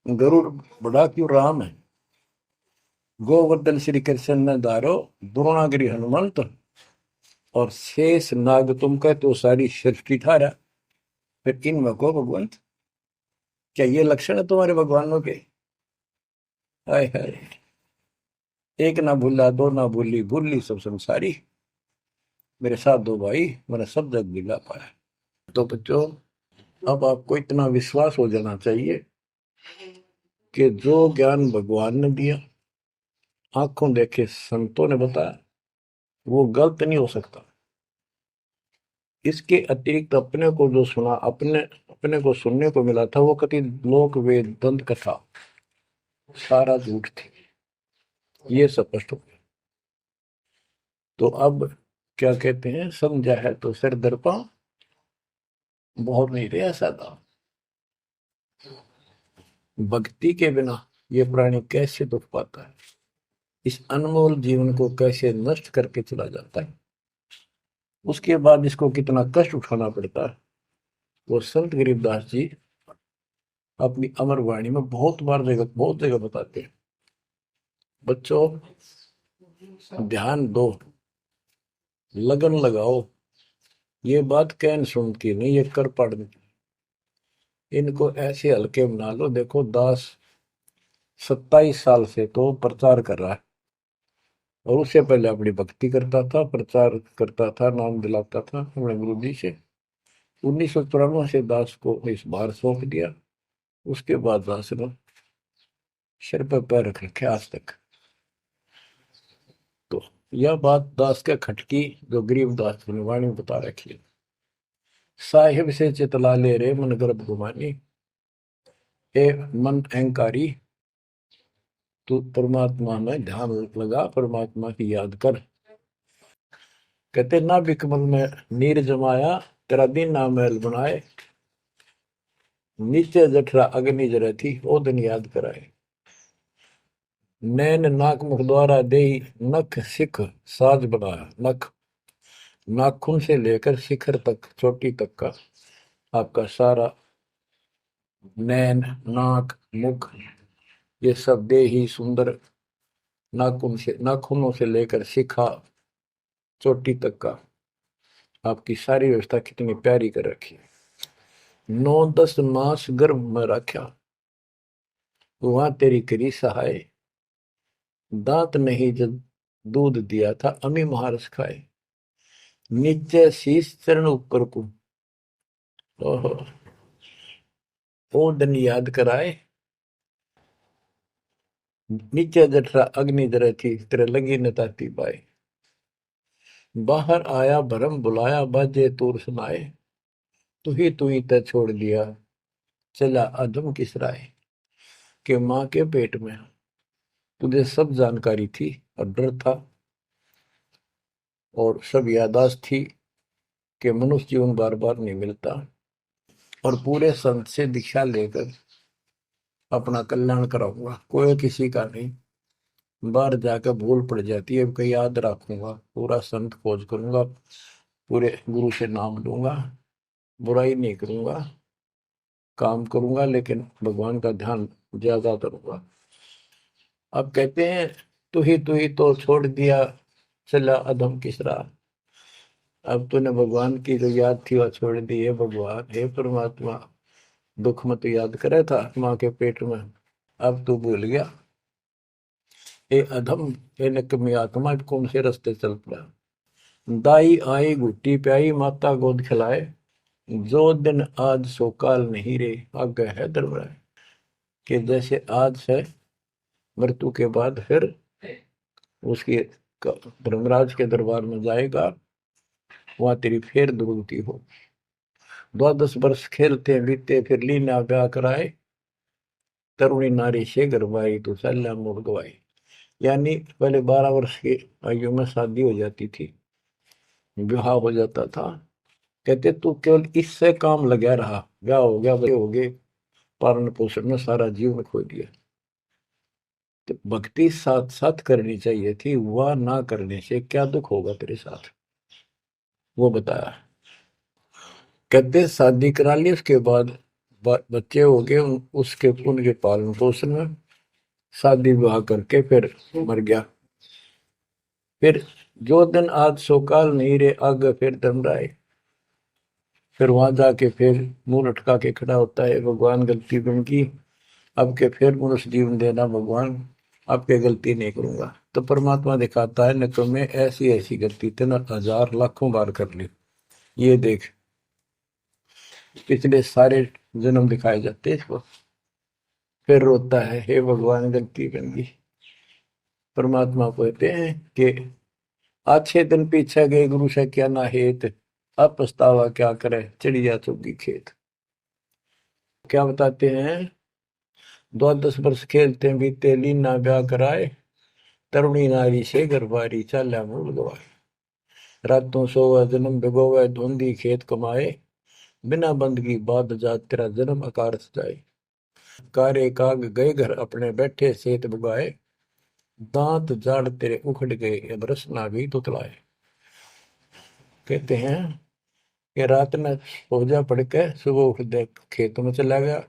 गरुड़ बड़ा क्यों राम है। गोवर्धन श्री कृष्ण ने दारो, द्रोणागिरी हनुमंत, और शेष नाग तुम कहते हो सारी सृष्टि थारा, फिर इनमें को भगवंत, क्या ये लक्षण है तुम्हारे भगवानों के? हाय हाय, एक ना भूला दो ना भूली, भूली सब संसारी, मेरे साथ दो भाई, मैंने सब जग दिला पाया। तो बच्चों, अब आपको इतना विश्वास हो जाना चाहिए कि जो ज्ञान भगवान ने दिया, आंखों देखे संतों ने बताया, वो गलत नहीं हो सकता। इसके अतिरिक्त अपने को जो सुना, अपने अपने को सुनने को मिला था, वो कति लोक वेद दंत कथा सारा झूठ थी, ये स्पष्ट हो गया। तो अब क्या कहते हैं, समझा है तो सिर दर्पा, बहुत नहीं रहा सादा। भक्ति के बिना ये प्राणी कैसे दुख पाता है, इस अनमोल जीवन को कैसे नष्ट करके चला जाता है, उसके बाद इसको कितना कष्ट उठाना पड़ता है, वो संत गरीबदास जी अपनी अमर वाणी में बहुत जगह बताते हैं। बच्चों, ध्यान दो, लगन लगाओ, ये बात कहन सुन की नहीं, ये कर पढ़ने की। इनको ऐसे हल्के बना लो। देखो दास 27 साल से तो प्रचार कर रहा है, और उससे पहले अपनी भक्ति करता था, प्रचार करता था, नाम दिलाता था अपने गुरु जी से। 1994 से दास को इस बार सौंप दिया। उसके बाद दास ने सिर पर पैर रख रखे आज तक। तो यह बात दास के खटकी जो गरीब दास की वाणी में बता रखी है। साहिब से चितला ले रे मन गर्भ गुमानी, ए मन अहंकारी, तू परमात्मा में ध्यान लगा, परमात्मा की याद कर। कहते ना बिकमल में नीर जमाया, तेरा दिन ना महल बनाए, नीचे जठरा अग्नि जरे थी, ओ दिन याद कराए। नैन नाक मुख द्वारा दे, नख सिख साज बनाया। नख, नाखून से लेकर शिखर तक, चोटी तक का आपका सारा नैन, नाक, मुख, ये सब दे ही सुंदर, नाखूनों से लेकर शिखा, चोटी तक का आपकी सारी व्यवस्था कितनी प्यारी कर रखी है। 9-10 मास गर्भ में रखा, वहां तेरी करी सहाय, दांत नहीं जब दूध दिया था, अमी महारस खाए। नीचे शीश चरण ऊपर को, ओहो, ओ दिन याद कराए। नीचे जठरा अग्नि जरे थी, तेरे लगी न ताती पाए। बाहर आया भरम बुलाया, बाजे तूर सुनाए, तू ही तय छोड़ दिया, चला अधम किस राय। के माँ के पेट में तुझे सब जानकारी थी, और डर था, और सब यादाश्त थी कि मनुष्य जीवन बार बार नहीं मिलता, और पूरे संत से दीक्षा लेकर अपना कल्याण कराऊंगा, कोई किसी का नहीं। बाहर जाकर भूल पड़ जाती है, कहीं याद रखूंगा, पूरा संत खोज करूंगा, पूरे गुरु से नाम लूंगा, बुराई नहीं करूंगा, काम करूंगा, लेकिन भगवान का ध्यान ज्यादा करूंगा। अब कहते हैं तू ही तो छोड़ दिया, चला अधम किस राह। अब तूने भगवान की जो याद थी वह छोड़ दी है। भगवान, हे परमात्मा, दुख मत याद करे था माँ के पेट में, अब तू भूल गया। ए अधम, ए नकमी आत्मा, कौन से रास्ते चल पड़ा। दाई आई घुट्टी प्याई, माता गोद खिलाए, जो दिन आज सो काल नहीं रे, आगे है दरबार। कि जैसे आज है, मृत्यु के बाद फिर उसकी धर्मराज के दरबार में जाएगा, वहां तेरी फिर दुर्गति हो। 12 वर्ष खेलते बीते, फिर लीना ब्याह कराए, तरुणी नारी से गरबाई, तो सल्ला मोड़ गवाई। यानी पहले 12 वर्ष की आयु में शादी हो जाती थी, विवाह हो जाता था। कहते तू केवल इससे काम लगा रहा, ब्याह हो गया, बच्चे हो गए, पालन पोषण में सारा जीवन खो दिया। तो भक्ति साथ साथ करनी चाहिए थी, वह ना करने से क्या दुख होगा तेरे साथ, वो बताया। कहते शादी करा ली, उसके बाद बच्चे हो गए, उसके उनके पालन पोषण में शादी विवाह करके फिर मर गया। फिर जो दिन आज सो काल नहीं रे आगे फिर धमराए। फिर वहां जाके फिर मुंह लटका के खड़ा होता है, भगवान गलती बन की, अब के फिर मनुष्य जीवन देना भगवान, अब के गलती नहीं करूंगा। तो परमात्मा दिखाता है, न तो मैं ऐसी ऐसी गलती तेना हजार लाखों बार कर ली, ये देख। पिछले सारे जन्म दिखाए जाते हैं इसको। फिर रोता है, हे भगवान गलती बन गई। परमात्मा कहते हैं कि अच्छे दिन पीछे गए गुरु से क्या ना हेत, अब पछतावा क्या करे चिड़िया चुगी खेत। क्या बताते हैं, 10 वर्ष खेलते बीते लीना ब्याह कराए, तरुणी नारी से गरबारी चाल्या मूल गवाए। रातों सोवा जन्म भिगोवे धुंधी खेत कमाए, बिना बंदगी बाद जात तेरा जन्म आकार जाए। कारे काग गए घर अपने बैठे सेत बुगाए, दांत जाड़ तेरे उखड़ गए अब रसना भी तुतलाए। कहते हैं कि रात में सोजा पड़ के सुबह उठ दे खेतों में चला गया,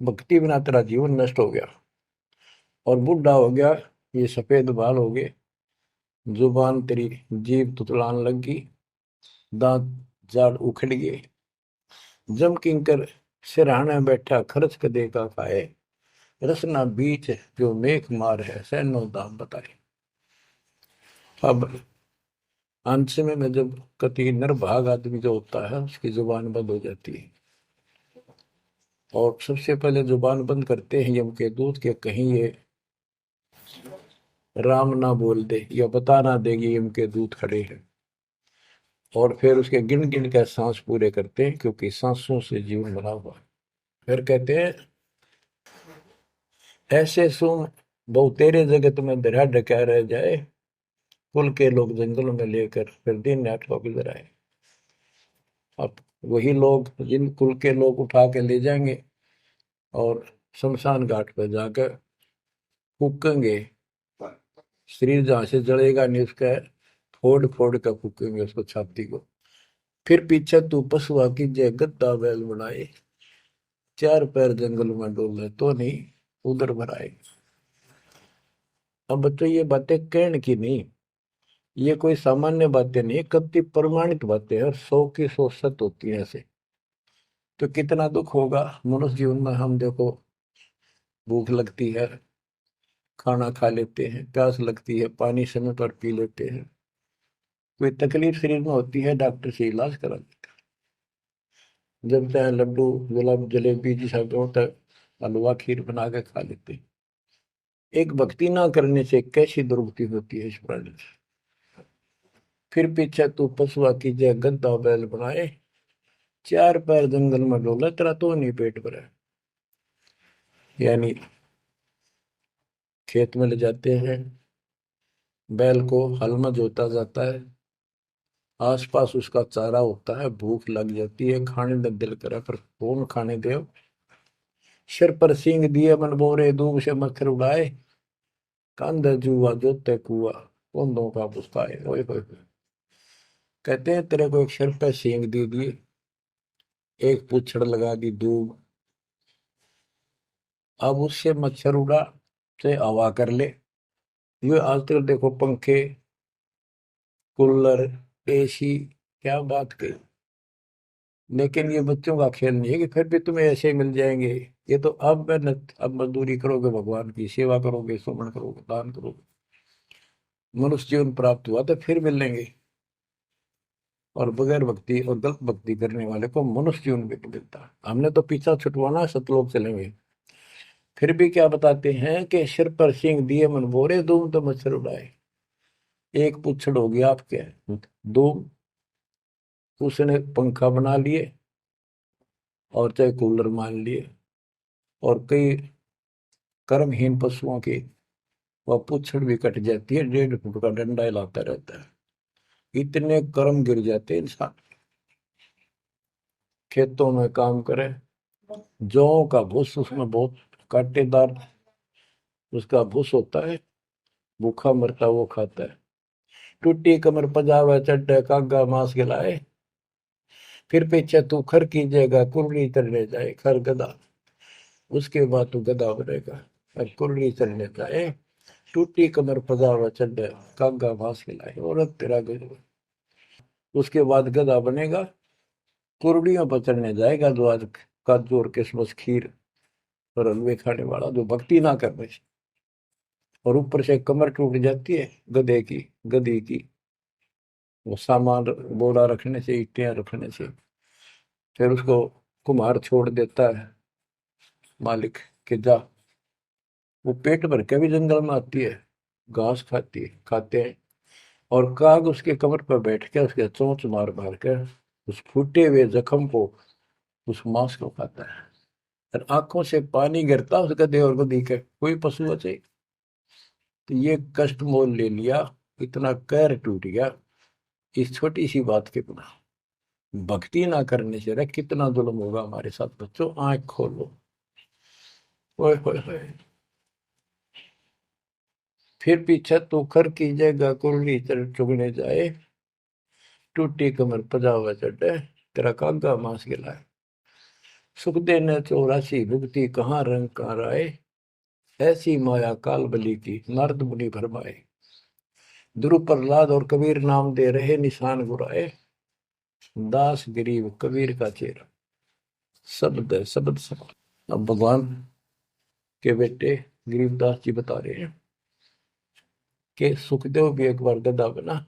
भक्ति बिना तेरा जीवन नष्ट हो गया, और बूढ़ा हो गया, ये सफेद बाल हो गए, जुबान तेरी जीभ तुतलान लगी, दांत जाड़ उखड़ गए। जम किंकर सिरहाने बैठा खर्च कदे का खाए, रसना बीच जो मेघ मार है सैनो दाम बताए। अब अंत में जब कति निर्भाग आदमी जो होता है उसकी जुबान बंद हो जाती है, और सबसे पहले जुबान बंद करते हैं यम के दूत के, कहीं ये राम ना बोल दे या बता ना देगी यम के दूत खड़े हैं। और फिर उसके गिन गिन के सांस पूरे करते हैं, क्योंकि सांसों से जीवन बना हुआ है। फिर कहते हैं, ऐसे सुन बहु तेरे जगत में दरिया ढका रह जाए, कुल के लोग जंगलों में लेकर फिर दिन रात को गुजर आए। अब वही लोग जिन कुल के लोग उठा के ले जाएंगे और शमशान घाट पर जाकर फूकेंगे, शरीर जहां से जलेगा नहीं उसका फोड़ फोड़ कर फूकेंगे उसको, छाती को। फिर पीछे तू पशुआ की जय गद्दा बैल बनाए, चार पैर जंगल में डोले तो नहीं उधर भराए। अब बच्चों ये बातें कहने की नहीं, ये कोई सामान्य बातें नहीं, कति प्रमाणित बातें हैं, 100 की 100 सत्य होती है ऐसे। तो कितना दुख होगा मनुष्य जीवन में, हम देखो भूख लगती है खाना खा लेते हैं, प्यास लगती है पानी समय पर पी लेते हैं, कोई तकलीफ शरीर में होती है डॉक्टर से इलाज करा लेते हैं, जब चाहे लड्डू गुलाब जलेबी जैसा होता है हलवा खीर बना के खा लेते हैं। एक भक्ति ना करने से कैसी दुर्गति होती है इस प्राणी से। फिर पीछे तू पशुआ की जय गद्दा बैल बनाए, चार पैर जंगल में डोला तेरा तो नहीं पेट भरा। यानी खेत में ले जाते हैं, बैल को हल में जोता जाता है, आसपास उसका चारा होता है, भूख लग जाती है, खाने का दिल करा पर कौन खाने दे। सिर पर सींग दिए मन बोरे दूब से मच्छर उड़ाए, कंधे जुआ जोते कुआ कुंदों का पुस्ताए। ओए होए होए। कहते हैं तेरे को एक सिर पे सींग दे दिए, एक पूछड़ लगा दी दूब, अब उससे मच्छर उड़ा से हवा कर ले। ये आजकल देखो पंखे कूलर एसी, क्या बात कही। लेकिन ये बच्चों का खेल नहीं है कि फिर भी तुम्हें ऐसे मिल जाएंगे। ये तो अब मेहनत, अब मजदूरी करोगे, भगवान की सेवा करोगे, सुमन करोगे, दान करोगे, मनुष्य जीवन प्राप्त हुआ तो फिर मिलेंगे। और बगैर भक्ति और गलत भक्ति करने वाले को मनुष्य जीवन भी नहीं मिलता। हमने तो पीछा छुटवाना, सतलोक चलेंगे। फिर भी क्या बताते हैं कि सिर पर सींग दिए मन बोरे दूम तो मच्छर उड़ाए। एक पुच्छड़ हो गया आपके दो, उसने पंखा बना लिए और चाहे कूलर मान लिए, और कई कर्महीन पशुओं की वह पुच्छड़ भी कट जाती है, 1.5 फुट का डंडा हिलाता रहता है। इतने कर्म गिर जाते हैं इंसान। खेतों में काम करे, जौ का भूस उसमें बहुत कांटेदार उसका भूस होता है, भूखा मरता वो खाता है। टूटी कमर पजावा चड्डे कागा मांस खिलाए, फिर पीछे तू खर की जगह कुर्री चढ़ने जाए, खर गधा, उसके बाद तू गधा बनेगा और कुर्री चढ़ने जाए। टूटी कमर पजावा चढ़े कागा घास खिलाए, और तेरा गजब। उसके बाद गधा बनेगा, कुर्डियों पर चढ़ने जाएगा, जो आज काजू और किशमिश खीर और हलवे खाने वाला, जो भक्ति ना कर रहे। और ऊपर से कमर टूट जाती है गधे की, गधी की, वो सामान बोरा रखने से, ईटियां रखने से। फिर उसको कुम्हार छोड़ देता है मालिक के जा। वो पेट भर के भी जंगल में आती है, घास खाती है, खाते हैं। और काग उसके कमर पर बैठ के उसके चोंच मार मार कर उस फूटे हुए जख्म को, उस मांस को खाता है। और आंखों से पानी गिरता उस गधे और गधी के, कोई पशु बचे। तो ये कष्ट मोल ले लिया, इतना कहर टूट गया इस छोटी सी बात के बिना। भक्ति ना करने से रे कितना जुल्म होगा हमारे साथ। बच्चों आंख खोलो। ओए होए होए। फिर पीछे तो खर की जगह कुरली चुगने जाए, टूटी कमर पजावा चढ़े तेरा कागा मांस गिलाए। सुख देने 84 भुगती कहाँ रंग कहाँ राय, ऐसी माया काल बली की नारद मुनि भरमाए। ध्रुव प्रहलाद और कबीर नाम दे रहे निशान गुराए, दास गरीब कबीर का चेहरा। शब्द है, शब्द शब्द। अब भगवान के बेटे गरीबदास जी बता रहे हैं कि सुखदेव भी एक बार गधा बना।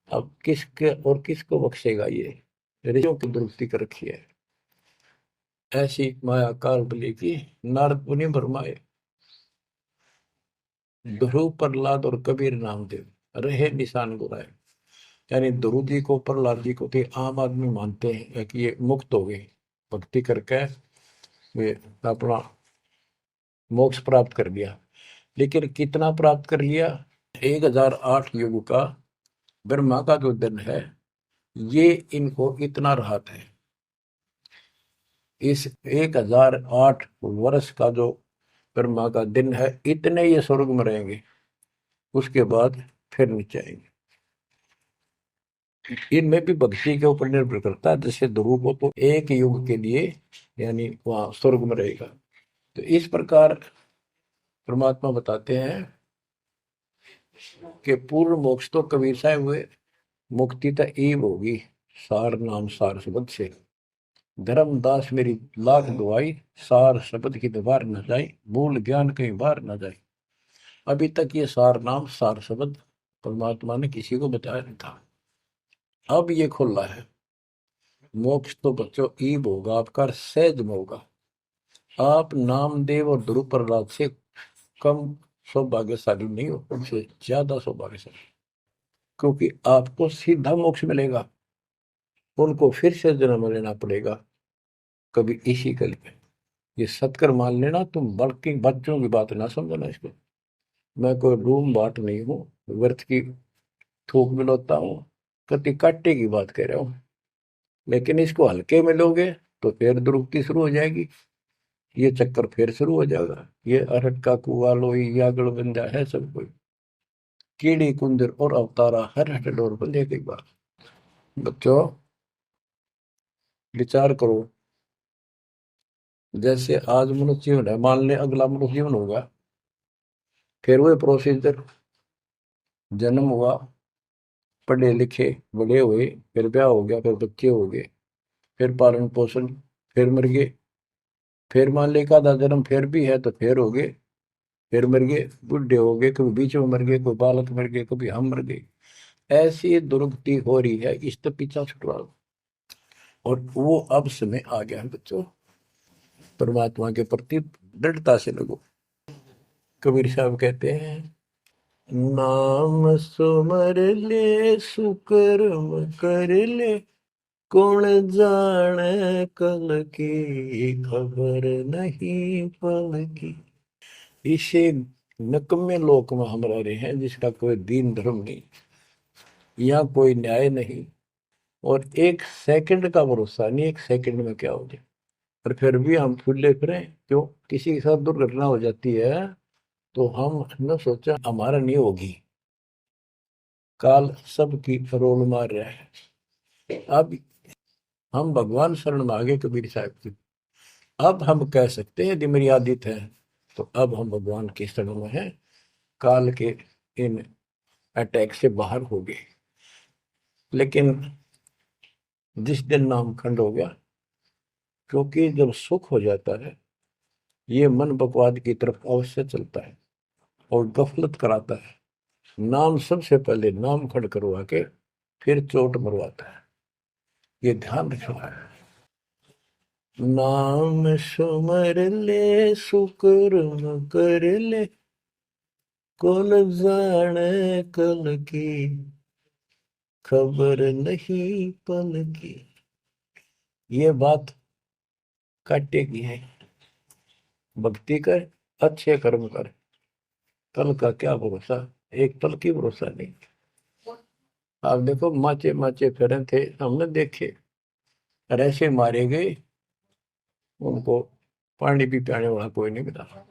अब किसके और किसको बख्शेगा ये, ऋषियों की दुरुक्ति कर रखी है। ऐसी माया काल बली की नारद मुनि भरमाए। ध्रुव प्रहलाद और कबीर नामदेव रहे निशान गुराए। यानी ध्रुव जी को, प्रहलाद जी को तो आम आदमी मानते हैं कि ये मुक्त हो गए, भक्ति करके वे अपना मोक्ष प्राप्त कर लिया। लेकिन कितना प्राप्त कर लिया? 1008 युग का ब्रह्मा का जो दिन है, ये इनको इतना राहत है। इस 1008 वर्ष का जो ब्रह्मा का दिन है, इतने ये स्वर्ग में रहेंगे, उसके बाद फिर नीचे आएंगे। इनमें भी भक्ति के ऊपर निर्भर करता है। जैसे ध्रुव को तो एक युग के लिए यानी वहां स्वर्ग में रहेगा। तो इस प्रकार परमात्मा बताते हैं कि पूर्ण मोक्ष तो कबीर साहब हुए, मुक्ति तो ईब होगी सार नाम सार शब्द से। धर्मदास मेरी लाख दुआई, सार शब्द की दीवार न जाए, भूल ज्ञान कहीं बाहर न जाए। अभी तक ये सार नाम सार शब्द परमात्मा ने किसी को बताया नहीं था, अब ये खुला है। मोक्ष तो बच्चों ईब होगा आपका, सहज में होगा। आप नामदेव और ध्रुव प्रहलाद से कम सौभाग्यशाली नहीं हो, उनसे ज्यादा सौभाग्यशाली, क्योंकि आपको सीधा मोक्ष मिलेगा। उनको फिर से जन्म लेना पड़ेगा कभी इसी कल में। ये सत्कर मान लेना, तुम बल्कि बच्चों की बात ना समझना इसको। मैं कोई रूम बाट नहीं हूँ, व्यर्थ की थूक मिलोता हूँ, कति काटे की बात कह रहा हूँ। लेकिन इसको हल्के में लोगे तो फिर दुरुक्ति शुरू हो जाएगी, ये चक्कर फिर शुरू हो जाएगा। ये अरट का कुआ लोई यागड़ बंजा है सब कोई, कीड़ी कुंदर और अवतारा हर हट डोर बंधे की बात। बच्चों विचार करो, जैसे आज मनुष्य जीवन है, मान ले अगला मनुष्य जीवन होगा, फिर वही प्रोसीजर, जन्म हुआ, पढ़े लिखे बड़े हुए, फिर ब्याह हो गया, फिर बच्चे हो गए, फिर पालन पोषण, फिर मर गए, फिर मान ले का जन्म फिर भी है तो फिर हो गए, फिर मर गए, बुढ़े हो गए, कभी बीच में मर गए, कोई बालक मर गए, कभी हम मर गए। ऐसी दुर्गति हो रही है, इस तो पीछा छुटवा। और वो अब समय आ गया है बच्चों, परमात्मा के प्रति दृढ़ता से लगो। कबीर साहब कहते हैं, नाम सुमर ले सुकर्म कर ले, कौन जाने कल की खबर नहीं पल की। इसे नकम्मे लोक में हम रह रहे हैं, जिसका कोई दीन धर्म नहीं, यहाँ कोई न्याय नहीं, और एक सेकंड का भरोसा नहीं, एक सेकंड में क्या हो जाए। और फिर भी हम फूले फिरें, क्यों? किसी के साथ दुर्घटना हो जाती है तो हम न सोचा हमारा नहीं होगी, काल सबकी रोल मार रहा है। अब हम भगवान शरण मांगे कबीर साहब की, अब हम कह सकते हैं यदि मेरी आदित है, तो अब हम भगवान की शरण में हैं। काल के इन अटैक से बाहर हो गए। लेकिन जिस दिन नामखंड हो गया, क्योंकि जब सुख हो जाता है ये मन बकवाद की तरफ अवश्य चलता है और गफलत कराता है। नाम सबसे पहले नाम खड़ करवा के फिर चोट मरवाता है, ये ध्यान रखना है। नाम सुमर ले सुकर्म कर ले, कौन जाने कल की, खबर नहीं पल की। ये बात काटेगी है। भक्ति कर, अच्छे कर्म कर, कल का क्या भरोसा, एक पल की भरोसा नहीं। आप देखो माचे माचे फिरे थे, हमने देखे, और ऐसे मारे गए, उनको पानी भी पियाने वाला कोई नहीं मिला,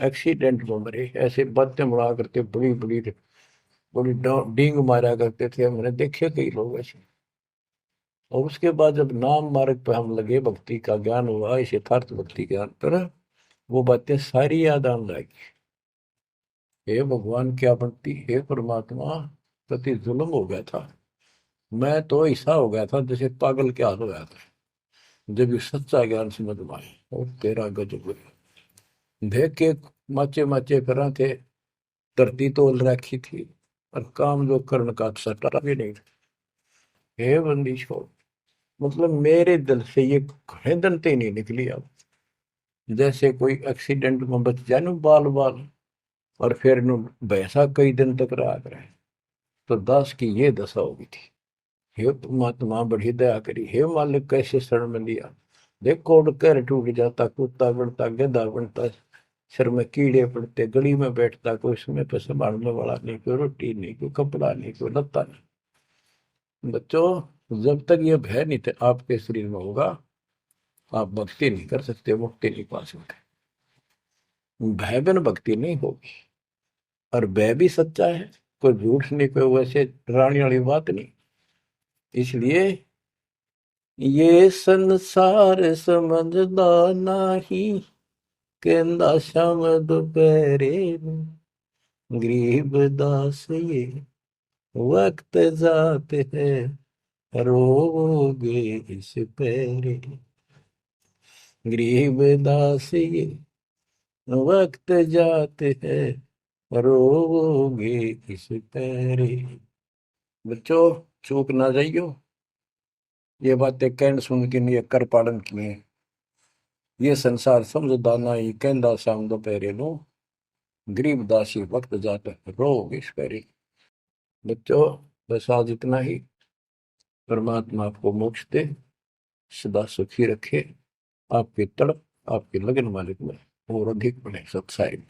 एक्सीडेंट में मरे। ऐसे बातें बड़ा करते, बड़ी बड़ी बड़ी डींग मारा करते थे, हमने देखे कई लोग ऐसे। और उसके बाद जब नाम मार्ग पे हम लगे, भक्ति का ज्ञान हुआ, इस यथार्थ भक्ति ज्ञान पर, वो बातें सारी याद आने लगी। हे भगवान क्या बनती, हे परमात्मा, प्रति जुल्म हो गया था। मैं तो ऐसा हो गया था जैसे पागल के हाल हो गया था, जब ये सच्चा ज्ञान समझ में आए। और तेरा गजब देख के माचे माचे करा थे, धरती तोल रखी थी, और काम जो कर्ण का सटा भी नहीं था। हे बंदी छोड़, मतलब मेरे दिल से ये घने दंते नहीं निकली। अब जैसे कोई एक्सीडेंट में बच जाए ना बाल बाल, और फिर नु भैंसा कई दिन तक रहा करे, तो दास की ये दशा होगी थी। हे परमात्मा बड़ी दया करी, हे मालिक कैसे शरण में लिया। देखो कर टूट जाता, कुत्ता बनता, गधा बनता, सिर में कीड़े पड़ते, गली में बैठता, कोई समय पर संभालने वाला नहीं, कोई रोटी नहीं, कोई कपड़ा नहीं, कोई लत्ता नहीं। बच्चों, जब तक ये भय नहीं थे आपके शरीर में होगा, आप भक्ति नहीं कर सकते, मुक्ति नहीं पा सकते। भय बिन भक्ति नहीं होगी। और भय भी सच्चा है, कोई झूठ नहीं, कोई वैसे डराने वाली बात नहीं। इसलिए ये संसार समझदा नहीं, कहंदा शाम दोपहरे नूं, गरीब दास ये वक्त जाते है, रोगे इस पैरे। गरीब दास ये वक्त जाते हैं, रोगे इस पैरे। बच्चों, चूक ना जाइयो, ये बातें कहन सुन के नहीं, कर पालन किए। ये संसार समझदा नहीं, कहंदा शाम दोपहरे नो, गरीब दासी वक्त जाते रोग इस पैरे। बच्चों, बस आज इतना ही। परमात्मा आपको मोक्ष दे, सदा सुखी रखे, आपकी तड़प, आपकी लगन मालिक में और अधिक बने सत्साई।